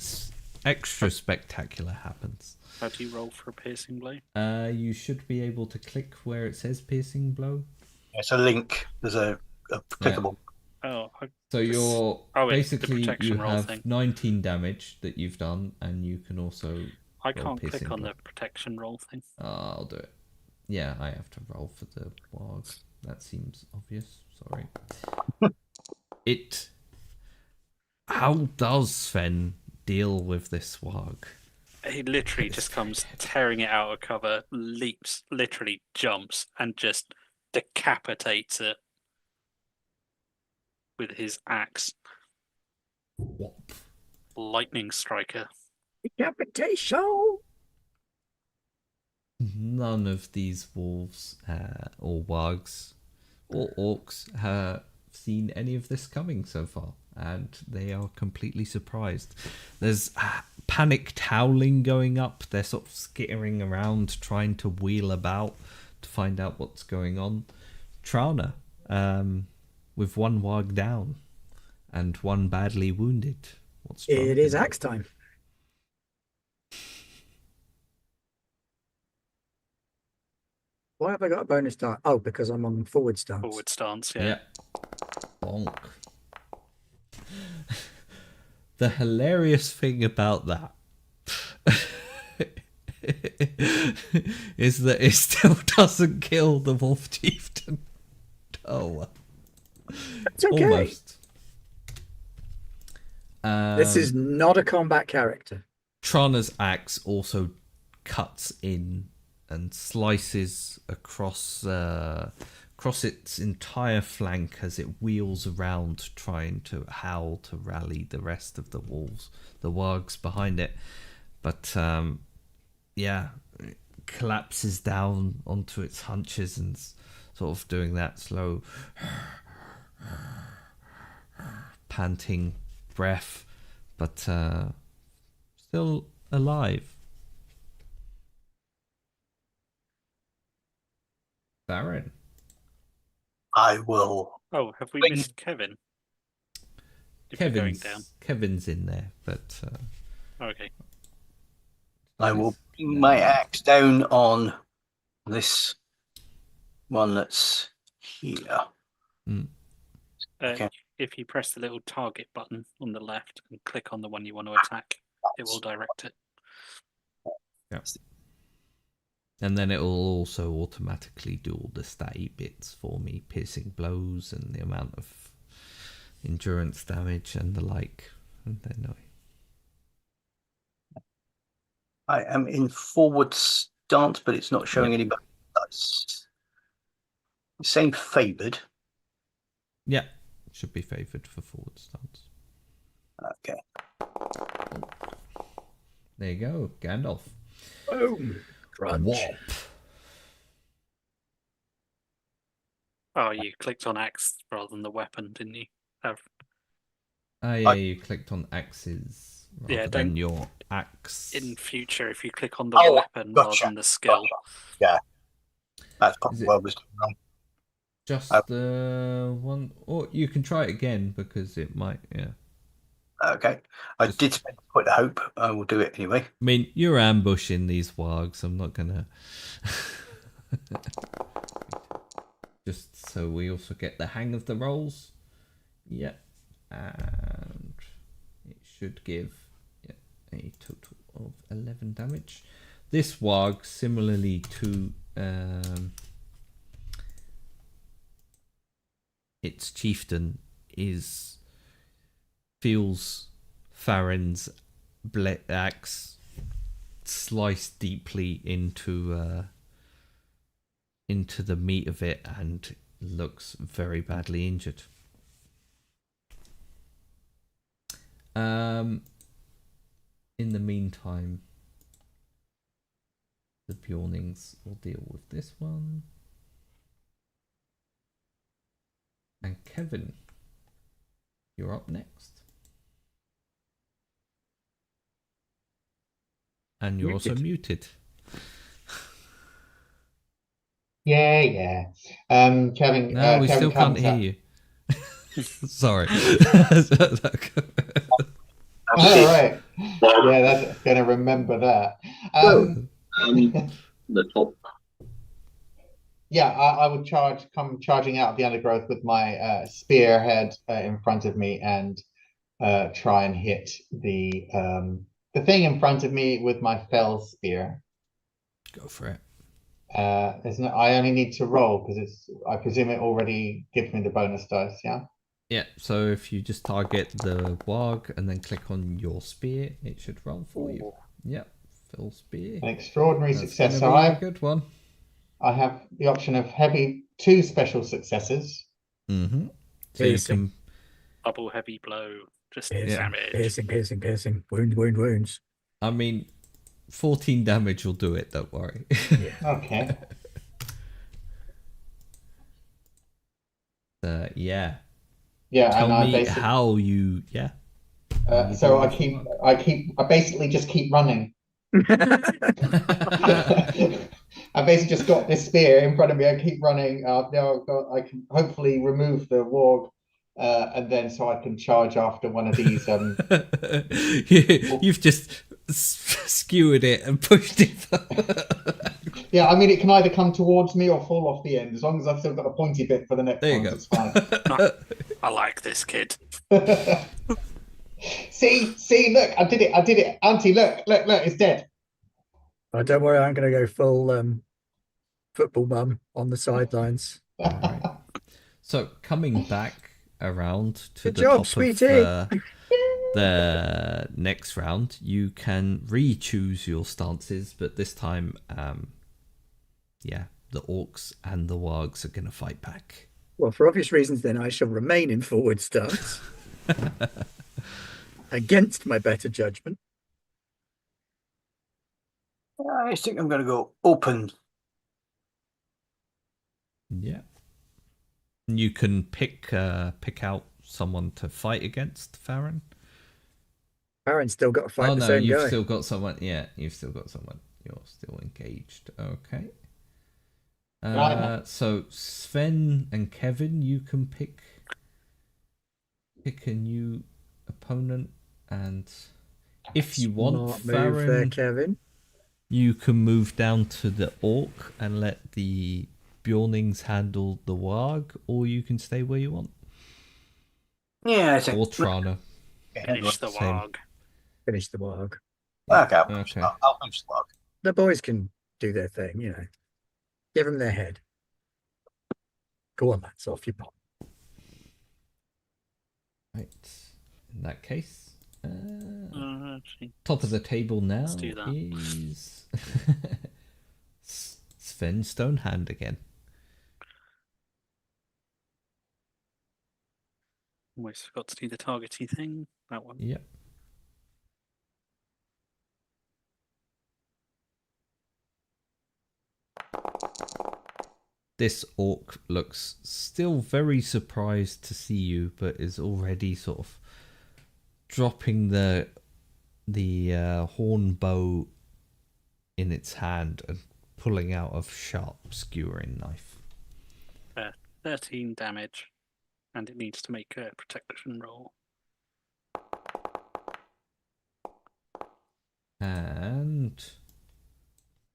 S1: extra spectacular happens.
S5: How do you roll for a piercing blow?
S1: You should be able to click where it says piercing blow.
S3: It's a link. There's a clickable.
S5: Oh,
S1: So you're basically
S5: protection
S1: you
S5: roll
S1: have
S5: thing.
S1: 19 damage that you've done, and you can also.
S5: I can't click on the protection roll thing.
S1: I'll do it. Yeah, I have to roll for the warg. That seems obvious. Sorry. How does Sven deal with this warg?
S5: He literally just comes tearing it out of cover, leaps, literally jumps, and just decapitates it with his axe.
S1: Whop.
S5: Lightning striker.
S2: Decapitation!
S1: None of these wolves or wargs or orcs have seen any of this coming so far, and they are completely surprised. There's panicked howling going up. They're sort of skittering around, trying to wheel about to find out what's going on. Trana, with one warg down and one badly wounded. What's Trana?
S2: It is axe time. Why have I got a bonus die? Oh, because I'm on forward stance.
S5: Forward stance, yeah.
S1: Yeah. Bonk. The hilarious thing about that is that it still doesn't kill the wolf chieftain. Oh,
S2: It's okay.
S1: almost.
S2: This is not a combat character.
S1: Trana's axe also cuts in and slices across its entire flank as it wheels around, trying to howl to rally the rest of the wolves, the wargs behind it. But yeah, it collapses down onto its haunches and sort of doing that slow panting breath, but still alive. Baron.
S3: I will.
S5: Oh, have we missed Kevin? If we're going down.
S1: Kevin's in there, but
S5: Okay.
S3: I will bring my axe down on this one that's here.
S5: Okay. If you press the little target button on the left and click on the one you want to attack, it will direct it.
S1: Yeah. And then it will also automatically do all the statty bits for me, piercing blows and the amount of endurance damage and the like. And then
S3: I am in forward stance, but it's not showing any dice. It's saying favoured.
S1: Yeah, should be favoured for forward stance.
S3: Okay.
S1: There you go, Gandalf.
S2: Boom. Crunch.
S1: Whop.
S5: Oh, you clicked on axe rather than the weapon, didn't you?
S1: Yeah, you clicked on axes rather than your axe.
S5: In future, if you click on the weapon rather than the skill.
S3: Yeah. That's probably what I was doing wrong.
S1: Just one, or you can try it again because it might, yeah.
S3: Okay. I did spend quite the hope. I will do it anyway.
S1: I mean, you're ambushing these wargs. I'm not gonna. Just so we also get the hang of the rolls. Yeah. And it should give a total of 11 damage. This warg, similarly to its chieftain feels Farron's axe slice deeply into the meat of it and looks very badly injured. In the meantime, the Bjornings will deal with this one. And Kevin, you're up next. And you're also muted.
S4: Yeah. Kevin.
S1: No, we
S4: Kevin
S1: still can't
S4: comes
S1: hear
S4: up.
S1: you. Sorry.
S4: All right. Yeah, that's gonna remember that.
S6: The top.
S4: Yeah, I would come charging out of the undergrowth with my spearhead in front of me and try and hit the thing in front of me with my fell spear.
S1: Go for it.
S4: I only need to roll because I presume it already gives me the bonus dice, yeah?
S1: Yeah, so if you just target the warg and then click on your spear, it should roll for you. Yep, fell spear.
S4: An extraordinary
S1: That's
S4: success.
S1: So a good one.
S4: I have the option of two special successes.
S1: Mm-hmm. So
S2: Piercing.
S1: you can
S5: double heavy blow, just
S2: Piercing,
S5: damage.
S2: piercing. Wounds.
S1: I mean, 14 damage will do it, don't worry.
S2: Yeah.
S4: Okay.
S1: Yeah.
S4: Yeah,
S1: Tell
S4: and
S1: me how you. Yeah.
S4: So I basically just keep running. I basically just got this spear in front of me. I keep running. Now I can hopefully remove the warg, and then so I can charge after one of these.
S1: You've just skewered it and pushed it.
S4: Yeah, I mean, it can either come towards me or fall off the end. As long as I've still got a pointy bit for the next one, it's fine.
S5: I like this kid.
S4: See, look, I did it. Auntie, look, it's dead.
S2: Oh, don't worry, I'm going to go full football mum on the sidelines.
S1: Right. So coming back around to
S2: Good
S1: the
S2: job,
S1: top
S2: sweetie.
S1: of the next round, you can re-choose your stances, but this time, the orcs and the wargs are going to fight back.
S2: Well, for obvious reasons, then I shall remain in forward stance against my better judgment.
S3: I think I'm going to go open.
S1: Yeah. You can pick out someone to fight against, Farron.
S2: Farron's still got to fight the
S1: no,
S2: same
S1: you've
S2: guy.
S1: still got someone. Yeah, you've still got someone. You're still engaged. Okay. So Sven and Kevin, you can pick a new opponent, and if you want, Farron,
S2: there, Kevin.
S1: You can move down to the orc and let the Bjornings handle the warg, or you can stay where you want.
S3: Yeah, I think.
S1: Or Trana.
S5: Finish the warg.
S2: Finish the warg.
S3: Okay. I'll finish the warg.
S2: The boys can do their thing, you know. Give them their head. Go on, lads, off you pop.
S1: Right. In that case, top of the table now is Sven Stonehand again.
S5: Almost forgot to do the targety thing. That one.
S1: Yep. This orc looks still very surprised to see you, but is already sort of dropping the horn bow in its hand and pulling out a sharp skewering knife.
S5: 13 damage, and it needs to make a protection roll.
S1: And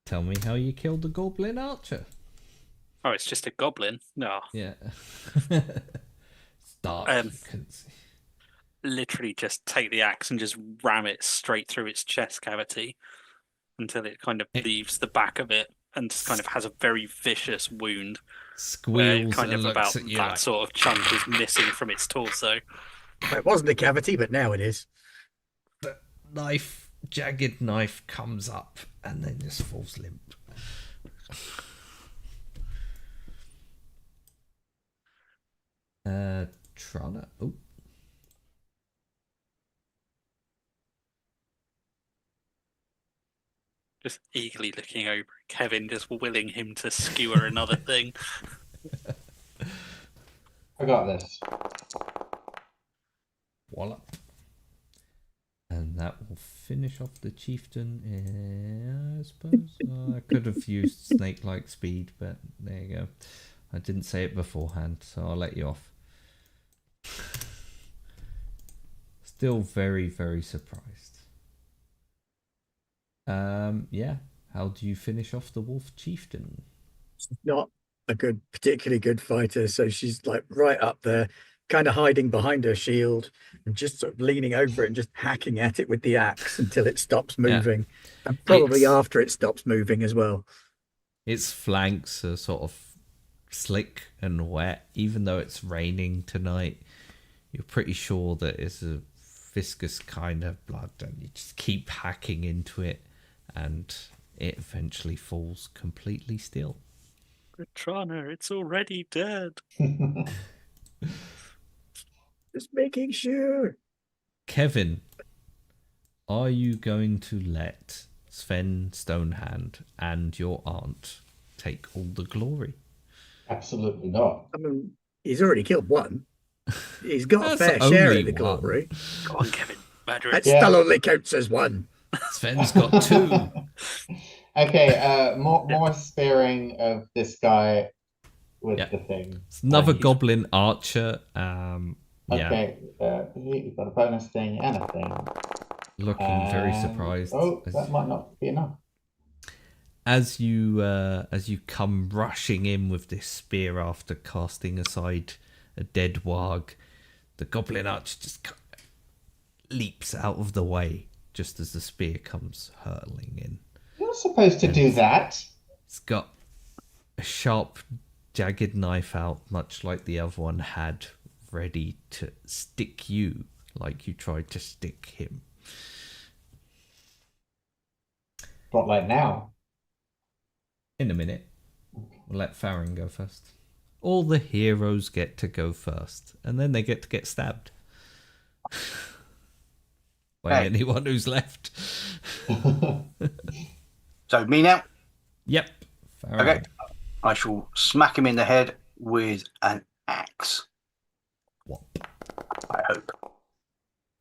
S1: tell me how you killed the goblin archer.
S5: Oh, it's just a goblin? No.
S1: Yeah. Start.
S5: Literally just take the axe and just ram it straight through its chest cavity until it kind of leaves the back of it and just kind of has a very vicious wound.
S1: squeals
S5: kind
S1: and
S5: of
S1: looks
S5: about
S1: at you
S5: that
S1: like,
S5: sort of chunk is missing from its torso.
S2: It wasn't a cavity, but now it is.
S1: the jagged knife comes up and then just falls limp. Trana. Oh.
S5: Just eagerly looking over at Kevin, just willing him to skewer another thing.
S4: I got this.
S1: Wallop. And that will finish off the chieftain, I suppose. I could have used snake-like speed, but there you go. I didn't say it beforehand, so I'll let you off. Still very, very surprised. Yeah. How do you finish off the wolf chieftain?
S2: Not a particularly good fighter, so she's like right up there, kind of hiding behind her shield and just sort of leaning over it and just hacking at it with the axe until it stops moving, and probably after it stops moving as well.
S1: Its flanks are sort of slick and wet, even though it's raining tonight. You're pretty sure that it's a viscous kind of blood, and you just keep hacking into it, and it eventually falls completely still.
S5: Trana, it's already dead.
S2: Just making sure.
S1: Kevin, are you going to let Sven Stonehand and your aunt take all the glory?
S4: Absolutely not.
S2: I mean, he's already killed one. He's got a
S1: That's
S2: fair share
S1: only
S2: of the
S1: one.
S2: glory.
S5: Go on, Kevin. Murder
S2: That
S5: it.
S2: still only counts as one.
S1: Sven's got two.
S4: Okay, more sparing of this guy with
S1: Yeah.
S4: the thing.
S1: It's another goblin archer. Yeah.
S4: Okay, you've got a bonus thing and a thing.
S1: Looking very surprised.
S4: Oh, that might not be enough.
S1: As you come rushing in with this spear after casting aside a dead warg, the goblin archer just leaps out of the way just as the spear comes hurtling in.
S4: You're supposed to do that.
S1: It's got a sharp, jagged knife out, much like the other one had, ready to stick you like you tried to stick him.
S4: What, like now?
S1: In a minute. We'll let Farron go first. All the heroes get to go first, and then they get to get stabbed. By anyone who's left.
S3: So me now?
S1: Yep. Farron.
S3: Okay. I shall smack him in the head with an axe.
S1: Whop.
S3: I hope.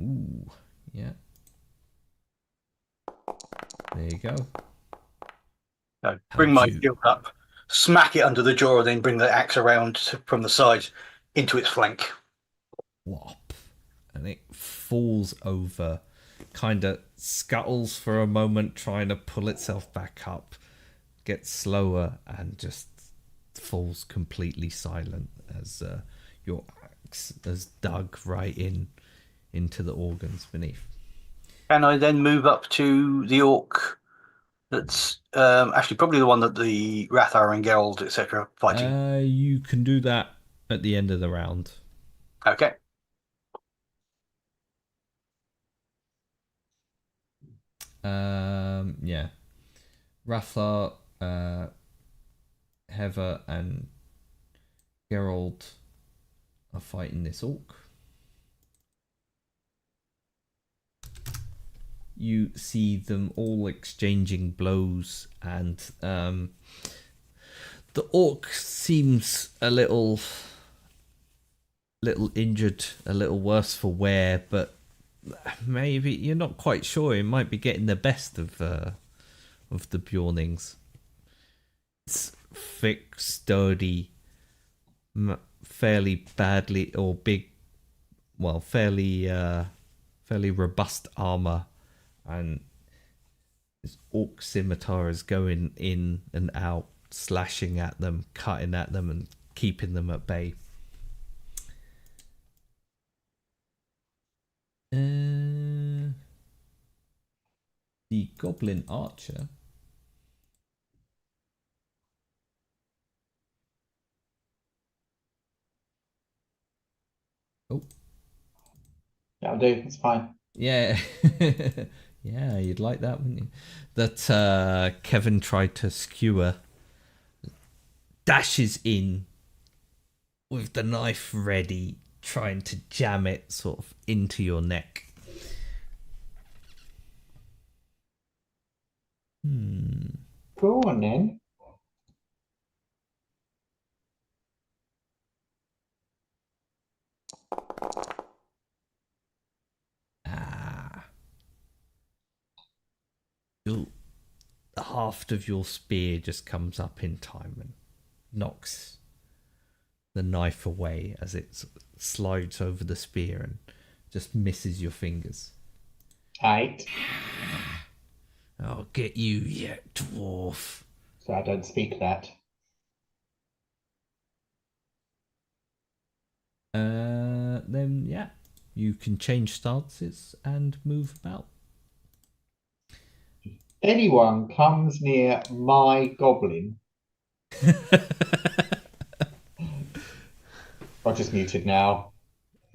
S1: Ooh. Yeah. There you go.
S3: So bring my shield up, smack it under the jaw, and then bring the axe around from the side into its flank.
S1: Whop. And it falls over, kind of scuttles for a moment, trying to pull itself back up, gets slower, and just falls completely silent as your axe has dug right into the organs beneath.
S3: Can I then move up to the orc that's actually probably the one that the Rathar and Geralt, etc. fighting?
S1: You can do that at the end of the round.
S3: Okay.
S1: Yeah. Rathar, Heather, and Geralt are fighting this orc. You see them all exchanging blows, and the orc seems a little injured, a little worse for wear, but maybe you're not quite sure. It might be getting the best of the Bjornings. It's thick, sturdy, fairly badly or big, well, fairly robust armor, and this orc scimitar is going in and out, slashing at them, cutting at them, and keeping them at bay. The goblin archer Oh.
S4: That'll do. It's fine.
S1: Yeah. Yeah, you'd like that, wouldn't you? That Kevin tried to skewer. Dashes in with the knife ready, trying to jam it sort of into your neck.
S4: Go on then.
S1: The haft of your spear just comes up in time and knocks the knife away as it slides over the spear and just misses your fingers.
S4: Aight.
S1: I'll get you yet, dwarf.
S4: So I don't speak that.
S1: Then yeah, you can change stances and move about.
S4: Anyone comes near my goblin. I just muted now.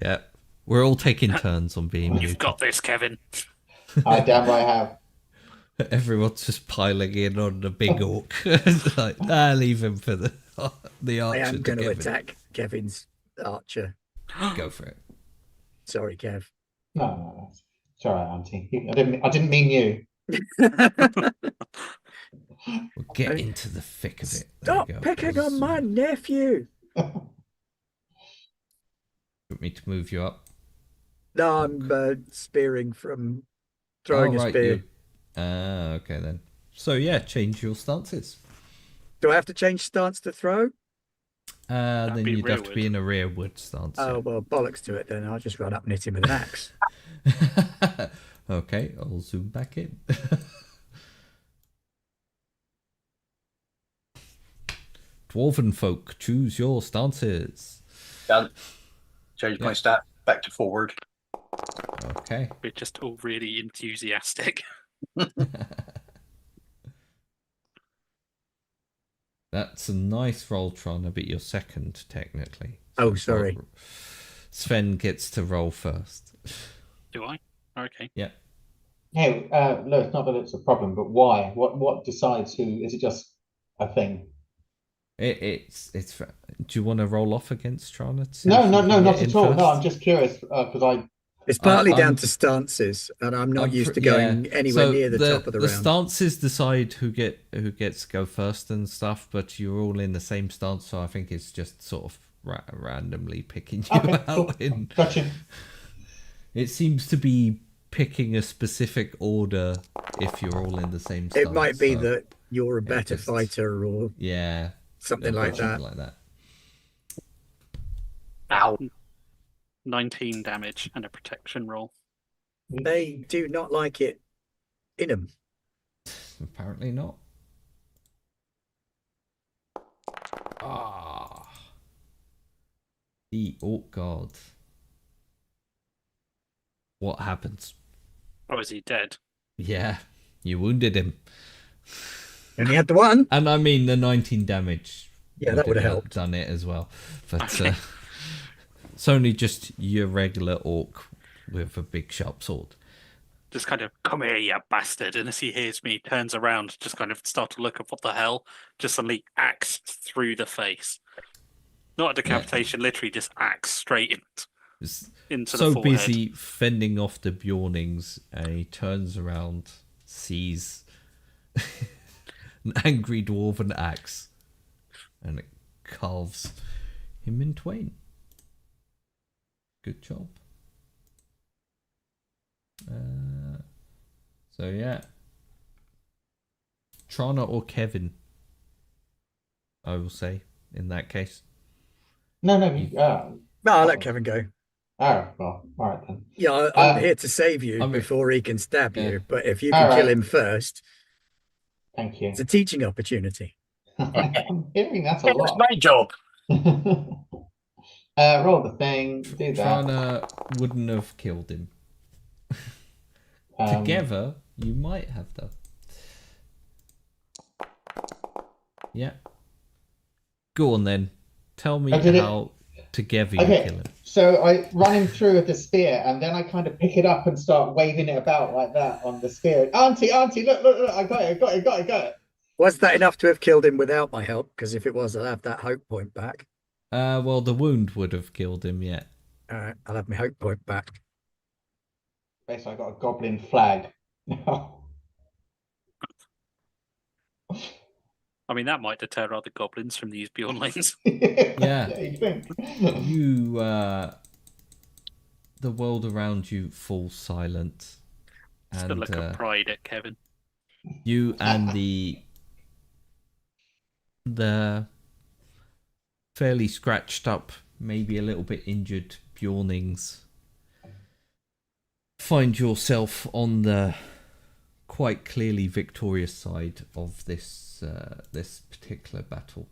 S1: Yeah, we're all taking turns on being muted.
S5: You've got this, Kevin.
S4: I damn right have.
S1: Everyone's just piling in on the big orc. It's like, leave him for the archer.
S2: I am going to
S1: Kevin.
S2: attack Kevin's archer.
S1: Go for it.
S2: Sorry, Kev.
S4: No. It's all right, Auntie. I didn't mean you.
S1: We'll get into the thick of it.
S2: Stop picking on my nephew.
S1: Want me to move you up?
S2: No, I'm spearing from throwing a spear.
S1: Okay then. So yeah, change your stances.
S2: Do I have to change stance to throw?
S1: Then you'd have to be in a rearward stance.
S2: Oh, well, bollocks to it then. I'll just run up and hit him with an axe.
S1: Okay, I'll zoom back in. Dwarven folk, choose your stances.
S3: Done. Change my stat back to forward.
S1: Okay.
S5: We're just all really enthusiastic.
S1: That's a nice roll, Tron, but you're second, technically.
S2: Oh, sorry.
S1: Sven gets to roll first.
S5: Do I? Okay.
S1: Yeah.
S4: Hey, no, it's not that it's a problem, but why? What decides who? Is it just a thing?
S1: It's. Do you want to roll off against Tron?
S4: No, not at all. No, I'm just curious because
S2: It's partly down to stances, and I'm not used to going anywhere near the top of the round.
S1: The stances decide who gets to go first and stuff, but you're all in the same stance, so I think it's just sort of randomly picking you out.
S4: Cool. Gotcha.
S1: It seems to be picking a specific order if you're all in the same stance.
S2: It might be that you're a better fighter or something like that.
S3: Ow.
S5: 19 damage and a protection roll.
S2: They do not like it in them.
S1: Apparently not. The Orc God. What happens?
S5: Oh, is he dead?
S1: Yeah, you wounded him.
S2: And he had the one.
S1: And I mean, the 19 damage.
S2: Yeah, that would have helped.
S1: Done it as well. But
S5: Okay.
S1: it's only just your regular orc with a big sharp sword.
S5: Just kind of, come here, you bastard. And as he hears me, turns around, just kind of start to look at what the hell. Just suddenly axe through the face. Not a decapitation, literally just axe straight into the forehead.
S1: So busy fending off the Bjornings, and he turns around, sees an angry dwarven axe, and it carves him in twain. Good job. So yeah, Trana or Kevin, I will say in that case.
S4: No,
S2: I'll let Kevin go.
S4: Oh, well, all right then.
S2: Yeah, I'm here to save you before he can stab you. But if you can kill him first,
S4: thank you.
S2: It's a teaching opportunity.
S4: I'm hearing that a lot.
S3: It's my job.
S4: Roll the thing. Do that.
S1: Trana wouldn't have killed him. Together, you might have done. Yeah. Go on then. Tell me how. together you
S4: Okay,
S1: kill him.
S4: so I run him through with the spear, and then I kind of pick it up and start waving it about like that on the spear. Auntie, look, I got it.
S2: Was that enough to have killed him without my help? Because if it was, I'll have that hope point back.
S1: Well, the wound would have killed him, yeah.
S2: All right, I'll have my hope point back.
S4: Basically, I got a goblin flag.
S5: I mean, that might deter other goblins from these Bjornlings.
S1: Yeah.
S4: You think?
S1: You, the world around you falls silent.
S5: Just a look of pride at Kevin.
S1: You and the fairly scratched up, maybe a little bit injured Bjornings find yourself on the quite clearly victorious side of this particular battle.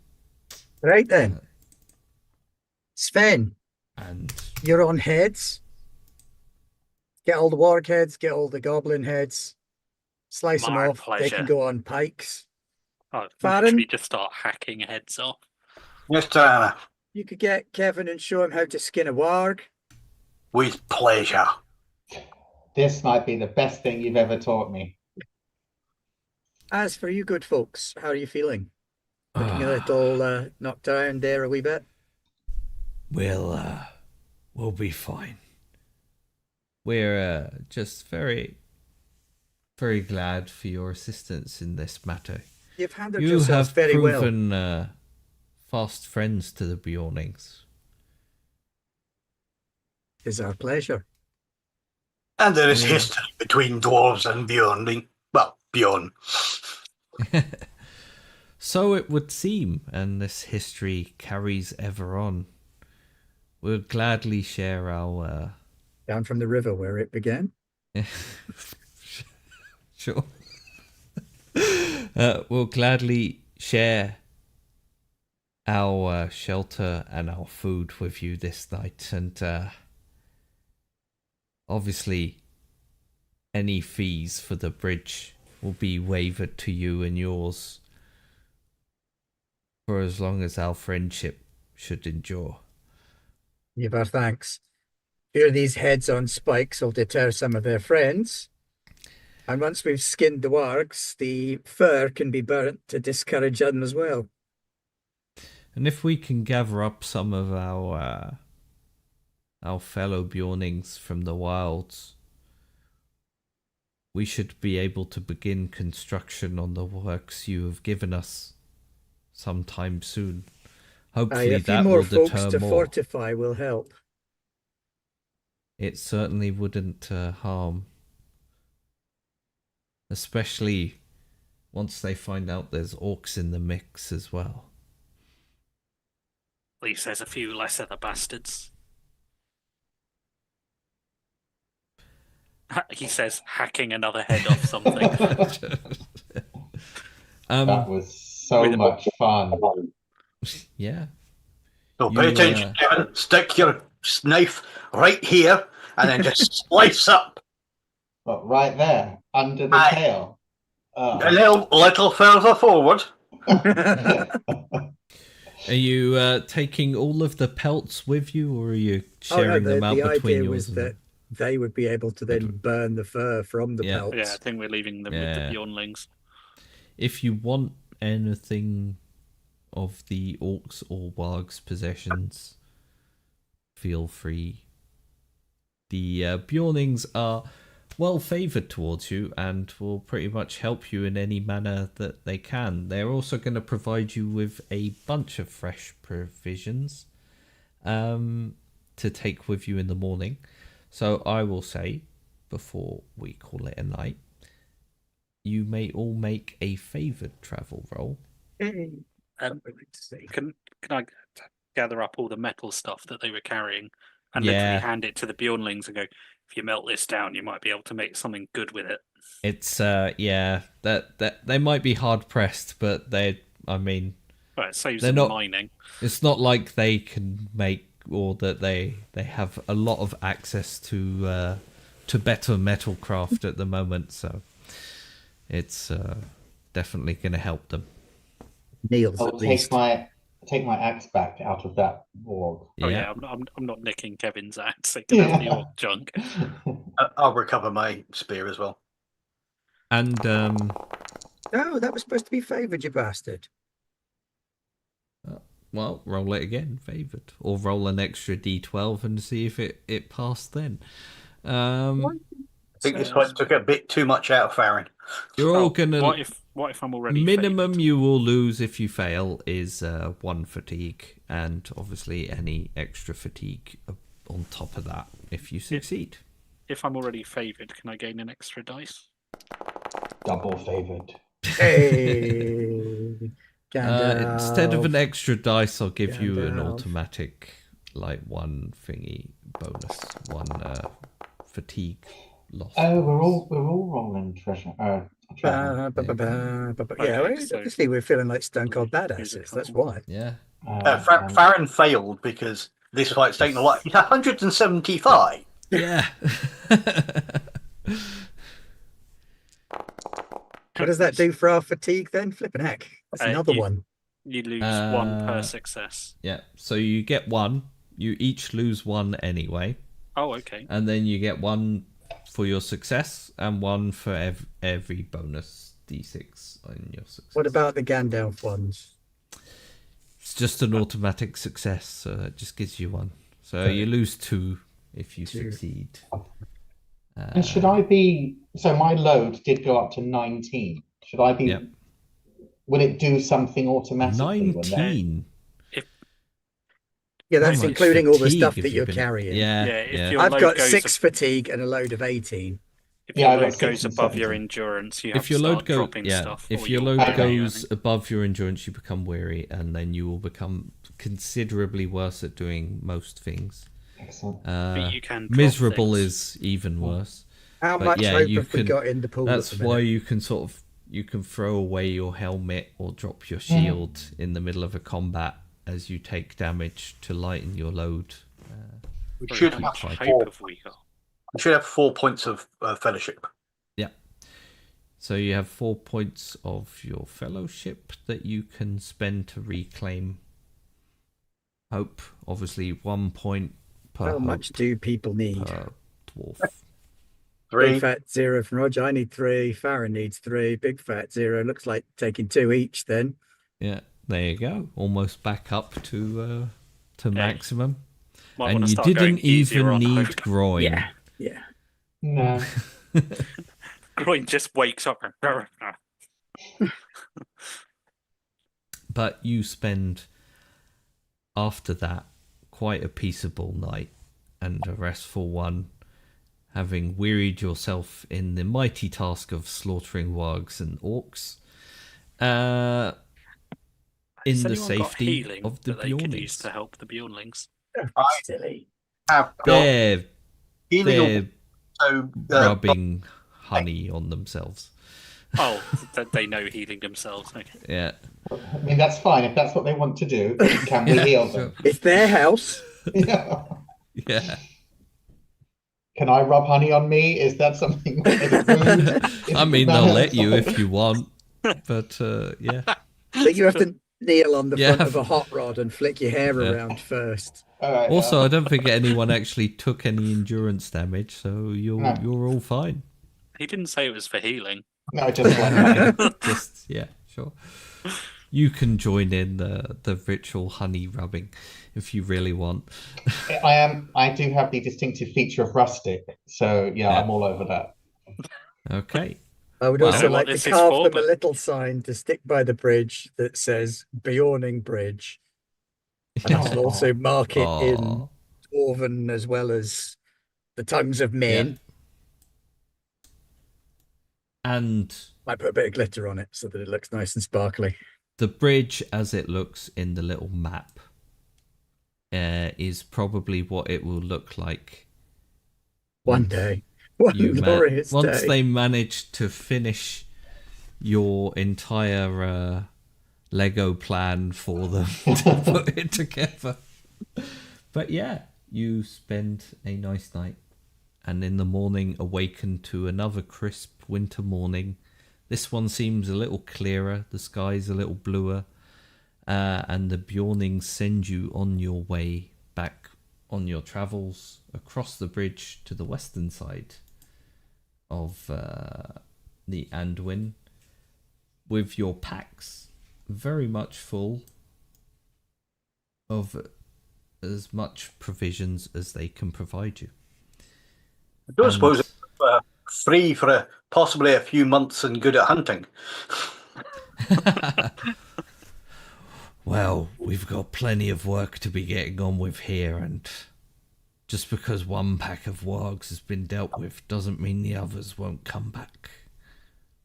S2: Right then. Sven,
S1: And
S2: you're on heads. Get all the warg heads, get all the goblin heads, slice them
S5: My
S2: off. They can
S5: pleasure.
S2: go on pikes.
S5: Oh,
S2: Farron?
S5: literally just start hacking heads off.
S3: Yes, Diana.
S2: You could get Kevin and show him how to skin a warg.
S3: With pleasure.
S4: This might be the best thing you've ever taught me.
S2: As for you good folks, how are you feeling? Looking a little knocked down there a wee bit?
S1: We'll be fine. We're just very, very glad for your assistance in this matter.
S2: You've handled
S1: You
S2: yourselves
S1: have
S2: very well.
S1: proven fast friends to the Bjornings.
S2: It's our pleasure.
S3: And there is history between dwarves and Bjorn. Well, Bjorn.
S1: So it would seem, and this history carries ever on. We'll gladly share our...
S2: Down from the river where it began?
S1: Sure. We'll gladly share our shelter and our food with you this night, and obviously any fees for the bridge will be waived to you and yours for as long as our friendship should endure.
S2: You've our thanks. Fear these heads on spikes will deter some of their friends. And once we've skinned the wargs, the fur can be burnt to discourage them as well.
S1: And if we can gather up some of our fellow Bjornings from the wilds, we should be able to begin construction on the works you have given us sometime soon. Hopefully
S2: A few
S1: that
S2: more
S1: will
S2: folks
S1: deter
S2: to
S1: more.
S2: fortify will help.
S1: It certainly wouldn't harm. Especially once they find out there's orcs in the mix as well.
S5: At least there's a few less of the bastards. He says, hacking another head off something.
S4: That was so much fun.
S1: Yeah.
S3: So pay attention, Kevin. Stick your knife right here and then just slice up.
S4: But right there, under the tail.
S3: A little further forward.
S1: Are you taking all of the pelts with you, or are you sharing them out between
S2: the idea
S1: yours?
S2: was that they would be able to then burn the fur from the pelts.
S5: Yeah, I think we're leaving them with the Bjornlings.
S1: If you want anything of the orcs or wargs' possessions, feel free. The Bjornings are well favoured towards you and will pretty much help you in any manner that they can. They're also going to provide you with a bunch of fresh provisions to take with you in the morning. So I will say, before we call it a night, you may all make a favoured travel roll.
S5: Can I gather up all the metal stuff that they were carrying and literally hand it to the Bjornlings and go, if you melt this down, you might be able to make something good with it.
S1: It's that they might be hard pressed, but it
S5: saves
S1: they're
S5: them
S1: not
S5: mining.
S1: It's not like they can make, or that they have a lot of access to better metal craft at the moment, so it's definitely going to help them.
S2: Nails,
S4: I'll
S2: at least.
S4: take my take my axe back out of that org.
S5: Oh yeah, I'm not nicking Kevin's axe. It can have the orc junk.
S3: I'll recover my spear as well.
S1: And
S2: Oh, that was supposed to be favoured, you bastard.
S1: well, roll it again, favoured, or roll an extra d12 and see if it passed then.
S3: I think this one took a bit too much out of Farron.
S1: You're all gonna.
S5: What if I'm already
S1: minimum
S5: favoured?
S1: you will lose if you fail is 1 fatigue, and obviously any extra fatigue on top of that if you succeed.
S5: If I'm already favoured, can I gain an extra dice?
S4: Double favored.
S2: Hey,
S1: Instead of an extra dice, I'll give you an
S2: Gandalf.
S1: automatic, like, 1 thingy bonus, 1 fatigue loss.
S4: Oh, we're all rolling treasure.
S2: Yeah,
S5: Okay, so
S2: obviously we're feeling like stone cold
S5: here's a
S2: badasses. That's
S5: couple.
S2: why.
S1: Yeah.
S3: Farron failed because this fight's taken a lot. He's 175.
S1: Yeah.
S2: What does that do for our fatigue then? Flipping heck. That's another one.
S5: You lose 1 per success.
S1: Yeah. So you get 1. You each lose 1 anyway.
S5: Oh, okay.
S1: And then you get 1 for your success and 1 for every bonus d6 on your success.
S2: What about the Gandalf ones?
S1: It's just an automatic success, so it just gives you 1. So you lose 2 if you succeed.
S4: And should I be... So my load did go up to 19. Should I be...
S1: Yep.
S4: Will it do something automatically?
S1: 19?
S2: Yeah, that's
S1: How much
S2: including all the
S1: fatigue
S2: stuff
S1: have
S2: that
S1: you
S2: you're
S1: been-
S2: carrying.
S1: Yeah.
S5: if your
S2: I've
S5: load
S2: got
S5: goes
S2: 6 fatigue and a load of 18.
S5: If your
S4: I've got
S5: load
S4: 6
S5: goes
S4: and
S5: above your
S4: 17.
S5: endurance, you have
S1: If your
S5: to
S1: load
S5: start dropping stuff.
S1: if
S5: or
S1: your
S5: you'll
S1: load
S5: weary,
S1: goes above your endurance, you become weary, and then you will become considerably worse at doing most things.
S4: Excellent.
S5: But you can drop
S1: Miserable
S5: things.
S1: is even worse.
S2: How
S1: But
S2: much
S1: yeah,
S2: hope
S1: you
S2: have we
S1: can-
S2: got in the pool?
S1: That's
S2: at the
S1: why
S2: minute?
S1: you can you can throw away your helmet or drop your shield in the middle of a combat as you take damage to lighten your load.
S3: We
S5: Very
S3: should
S5: much
S3: have
S5: hope have we got.
S3: 4 points of fellowship.
S1: Yeah. So you have 4 points of your fellowship that you can spend to reclaim hope. Obviously, 1 point per
S2: How
S1: hope
S2: much do people need?
S1: per dwarf.
S3: 3.
S2: Big fat 0 from Roger. I need 3. Farron needs 3. Big fat 0. Looks like taking 2 each then.
S1: Yeah, there you go. Almost back up to maximum.
S5: Might
S1: And
S5: wanna
S1: you
S5: start going
S1: didn't
S5: easier
S1: even
S5: on
S1: need
S5: hope.
S1: groin.
S2: Yeah.
S4: No.
S5: Groin just wakes up and
S1: But you spend, after that, quite a peaceable night and a restful one, having wearied yourself in the mighty task of slaughtering wargs and orcs. In
S5: Has
S1: the
S5: anyone got
S1: safety
S5: healing
S1: of the
S5: that they could use
S1: Bjornings.
S5: to help the Bjornlings.
S2: Silly.
S3: Have got
S1: They're
S3: healing. So
S1: rubbing honey on themselves.
S5: Oh, they know healing themselves. Okay.
S1: Yeah.
S4: I mean, that's fine. If that's what they want to do, can we heal them?
S2: It's their house.
S4: Yeah.
S1: Yeah.
S4: Can I rub honey on me? Is that something? Is it rude? Is
S1: I
S4: it
S1: mean,
S4: manners?
S1: they'll let you if you want. But, yeah.
S2: But you have to kneel on the
S1: Yeah.
S2: front of a hot rod and flick your hair
S1: Yeah.
S2: around first.
S4: All right,
S1: Also, I don't think anyone actually took any endurance damage, so
S4: No.
S1: you're all fine.
S5: He didn't say it was for healing.
S4: no, just one.
S1: Just, yeah, sure. You can join in the ritual honey rubbing if you really want.
S4: I do have the distinctive feature of rustic, so yeah, I'm all over that.
S1: Okay.
S2: I would
S1: Well,
S2: also
S5: I don't know
S2: like
S5: what
S2: to
S5: this is
S2: carve
S5: for,
S2: them
S5: but-
S2: a little sign to stick by the bridge that says Bjorning Bridge. And I will also mark it in
S1: Aw.
S2: Dwarven as well as the tongues of men.
S1: And
S2: Might put a bit of glitter on it so that it looks nice and sparkly.
S1: the bridge, as it looks in the little map, is probably what it will look like
S2: One
S1: once
S2: day. One
S1: you
S2: glorious
S1: once
S2: day.
S1: they manage to finish your entire Lego plan for them to put it together. But yeah, you spend a nice night, and in the morning awaken to another crisp winter morning. This one seems a little clearer, the sky's a little bluer, and the Bjornings send you on your way back on your travels across the bridge to the western side of the Anduin, with your packs very much full of as much provisions as they can provide you.
S3: I don't suppose it's free for possibly a few months and good at hunting.
S1: Well, we've got plenty of work to be getting on with here, and just because one pack of wargs has been dealt with doesn't mean the others won't come back.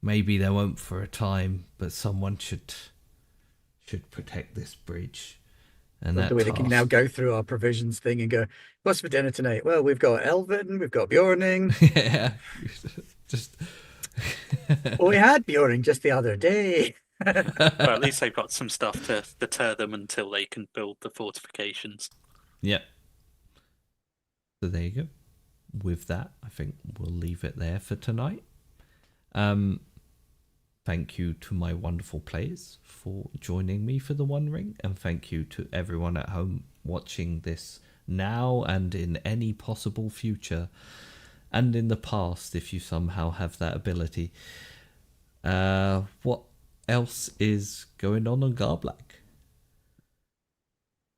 S1: Maybe they won't for a time, but someone should protect this bridge. And that
S2: we can now go through our provisions thing and go, what's for dinner tonight? Well, we've got Elvin, we've got Bjorning.
S1: Yeah, just.
S2: Well, we had Bjorning just the other day.
S5: Well, at least they've got some stuff to deter them until they can build the fortifications.
S1: Yep. So there you go. With that, I think we'll leave it there for tonight. Thank you to my wonderful players for joining me for the One Ring, and thank you to everyone at home watching this now and in any possible future, and in the past if you somehow have that ability. What else is going on Garblak?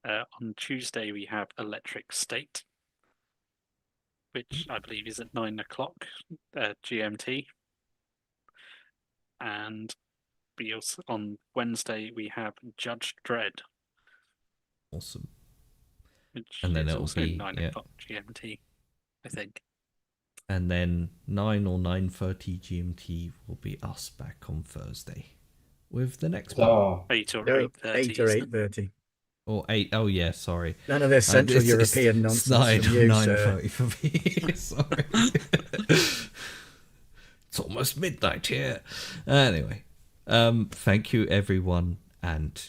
S5: On Tuesday we have Electric State, which I believe is at 9 o'clock GMT. And on Wednesday we have Judge Dredd.
S1: Awesome.
S5: Which
S1: and then
S5: is
S1: it'll
S5: also
S1: be
S5: 9 o'clock GMT, I think.
S1: And then 9 or 9:30 GMT will be us back on Thursday with the next one.
S5: 8 or 8:30.
S2: 8 or 8:30.
S1: Or 8. Oh yeah, sorry.
S2: None of this Central European nonsense.
S1: It's 9:30 for me. Sorry. It's almost midnight here. Anyway, thank you everyone, and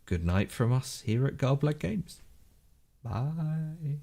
S1: good night from us here at Garblak Games. Bye.